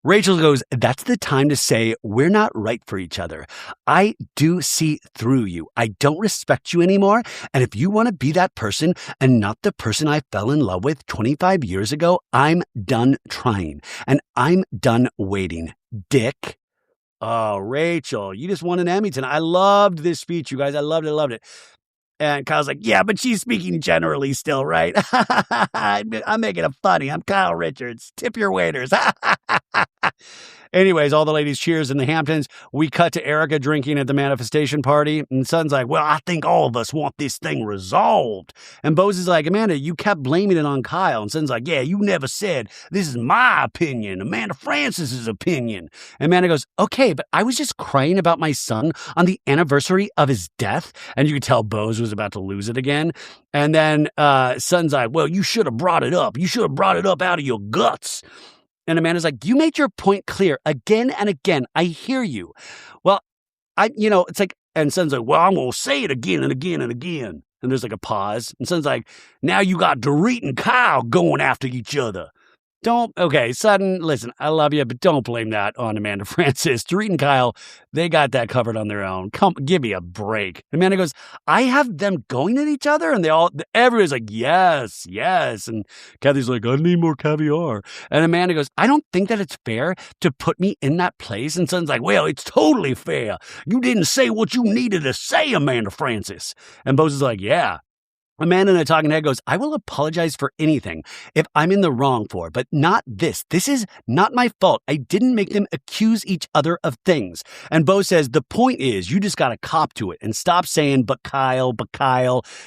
Rachel goes, that's the time to say we're not right for each other. I do see through you. I don't respect you anymore. And if you want to be that person and not the person I fell in love with 25 years ago, I'm done trying and I'm done waiting. Dick. Oh, Rachel, you just won an Emmy tonight. I loved this speech, you guys. I loved it. And Kyle's like, yeah, but she's speaking generally still, right? I'm making it funny. I'm Kyle Richards. Tip your waiters. Anyways, all the ladies cheers in the Hamptons. We cut to Erica drinking at the manifestation party. And Son's like, well, I think all of us want this thing resolved. And Bose is like, Amanda, you kept blaming it on Kyle. And Son's like, yeah, you never said this is my opinion. Amanda Francis's opinion. And Amanda goes, okay, but I was just crying about my son on the anniversary of his death. And you could tell Bose was about to lose it again. And then Son's like, well, you should have brought it up. You should have brought it up out of your guts. And Amanda's like, you made your point clear again and again. I hear you. Well, it's like, and Son's like, well, I'm going to say it again and again and again. And there's like a pause. And Son's like, now you got Dorit and Kyle going after each other. Okay, Sutton, listen, I love you, but don't blame that on Amanda Francis. Dorit and Kyle, they got that covered on their own. Give me a break. Amanda goes, I have them going at each other? And everybody's like, yes. And Kathy's like, I need more caviar. And Amanda goes, I don't think that it's fair to put me in that place. And Sutton's like, well, it's totally fair. You didn't say what you needed to say, Amanda Francis. And Bose is like, yeah. Amanda in a talking head goes, I will apologize for anything if I'm in the wrong for, but not this. This is not my fault. I didn't make them accuse each other of things. And Bo says, the point is you just got to cop to it and stop saying, but Kyle.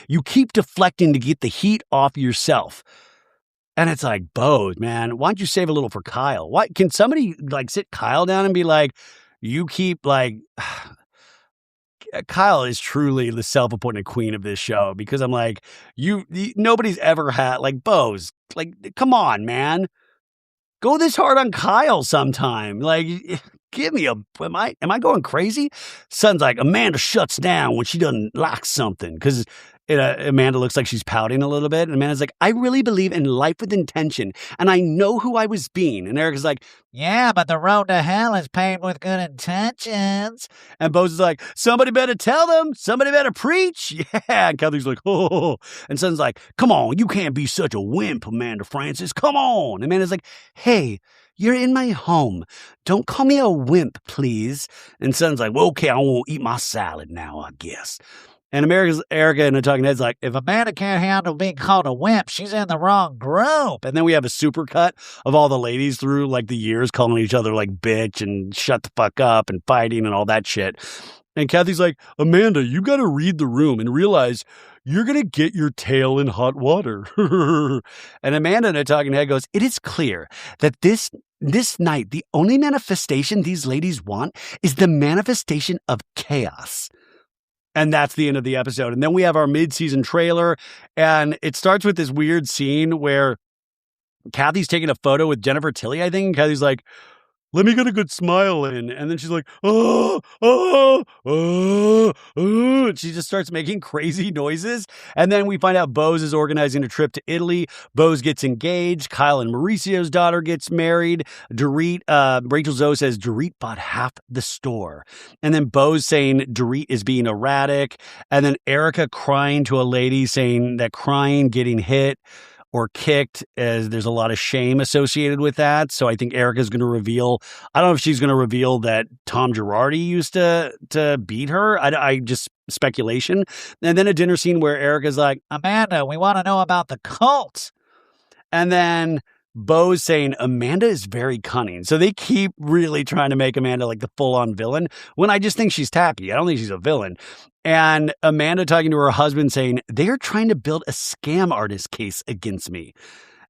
You keep deflecting to get the heat off yourself. And it's like, Bo, man, why don't you save a little for Kyle? Why can somebody like sit Kyle down and be like, you keep like... Kyle is truly the self-appointed queen of this show because I'm like, nobody's ever had like Bo's like, come on, man, go this hard on Kyle sometime. Like, give me am I going crazy? Son's like, Amanda shuts down when she doesn't like something because Amanda looks like she's pouting a little bit. And Amanda's like, I really believe in life with intention and I know who I was being. And Erica's like, yeah, but the road to hell is paved with good intentions. And Bose is like, somebody better tell them. Somebody better preach. Yeah. And Kelly's like, oh. And Son's like, come on, you can't be such a wimp, Amanda Francis. Come on. And Amanda's like, hey, you're in my home. Don't call me a wimp, please. And Son's like, well, okay, I won't eat my salad now, I guess. And Erica in a talking head's like, if Amanda can't handle being called a wimp, she's in the wrong group. And then we have a super cut of all the ladies through like the years calling each other like bitch and shut the fuck up and fighting and all that shit. And Kathy's like, Amanda, you got to read the room and realize you're going to get your tail in hot water. And Amanda in a talking head goes, it is clear that this night, the only manifestation these ladies want is the manifestation of chaos. And that's the end of the episode. And then we have our mid-season trailer, and it starts with this weird scene where Kathy's taking a photo with Jennifer Tilly, I think, and Kathy's like, let me get a good smile in. And then she's like, and she just starts making crazy noises. And then we find out Bose is organizing a trip to Italy. Bose gets engaged. Kyle and Mauricio's daughter gets married. Rachel Zoe says Dorit bought half the store. And then Bose saying Dorit is being erratic. And then Erica crying to a lady saying that crying, getting hit or kicked, as there's a lot of shame associated with that. So I think Erica's going to reveal, I don't know if she's going to reveal that Tom Girardi used to beat her. I just speculation. And then a dinner scene where Erica's like, Amanda, we want to know about the cult. And then Bo's saying Amanda is very cunning. So they keep really trying to make Amanda like the full-on villain when I just think she's tacky. I don't think she's a villain. And Amanda talking to her husband saying, they're trying to build a scam artist case against me.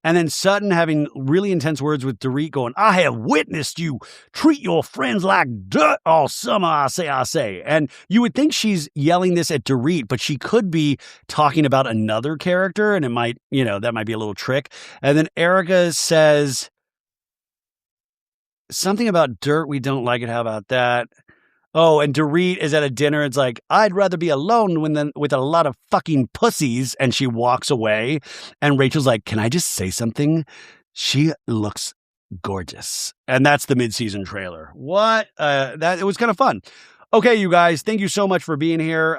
And then Sutton having really intense words with Dorit going, I have witnessed you treat your friends like dirt all summer, I say. And you would think she's yelling this at Dorit, but she could be talking about another character, and it might, that might be a little trick. And then Erica says something about dirt. We don't like it. How about that? Oh, and Dorit is at a dinner. It's like, I'd rather be alone with a lot of fucking pussies. And she walks away. And Rachel's like, can I just say something? She looks gorgeous. And that's the mid-season trailer. What? It was kind of fun. Okay, you guys, thank you so much for being here.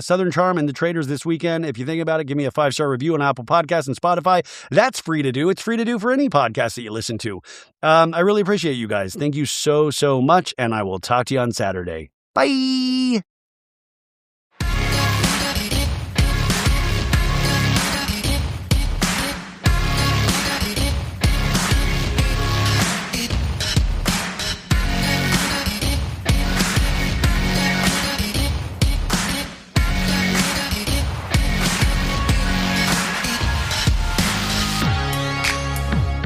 Southern Charm and The Traders this weekend. If you think about it, give me a 5-star review on Apple Podcasts and Spotify. That's free to do. It's free to do for any podcast that you listen to. I really appreciate you guys. Thank you so, so much, and I will talk to you on Saturday. Bye!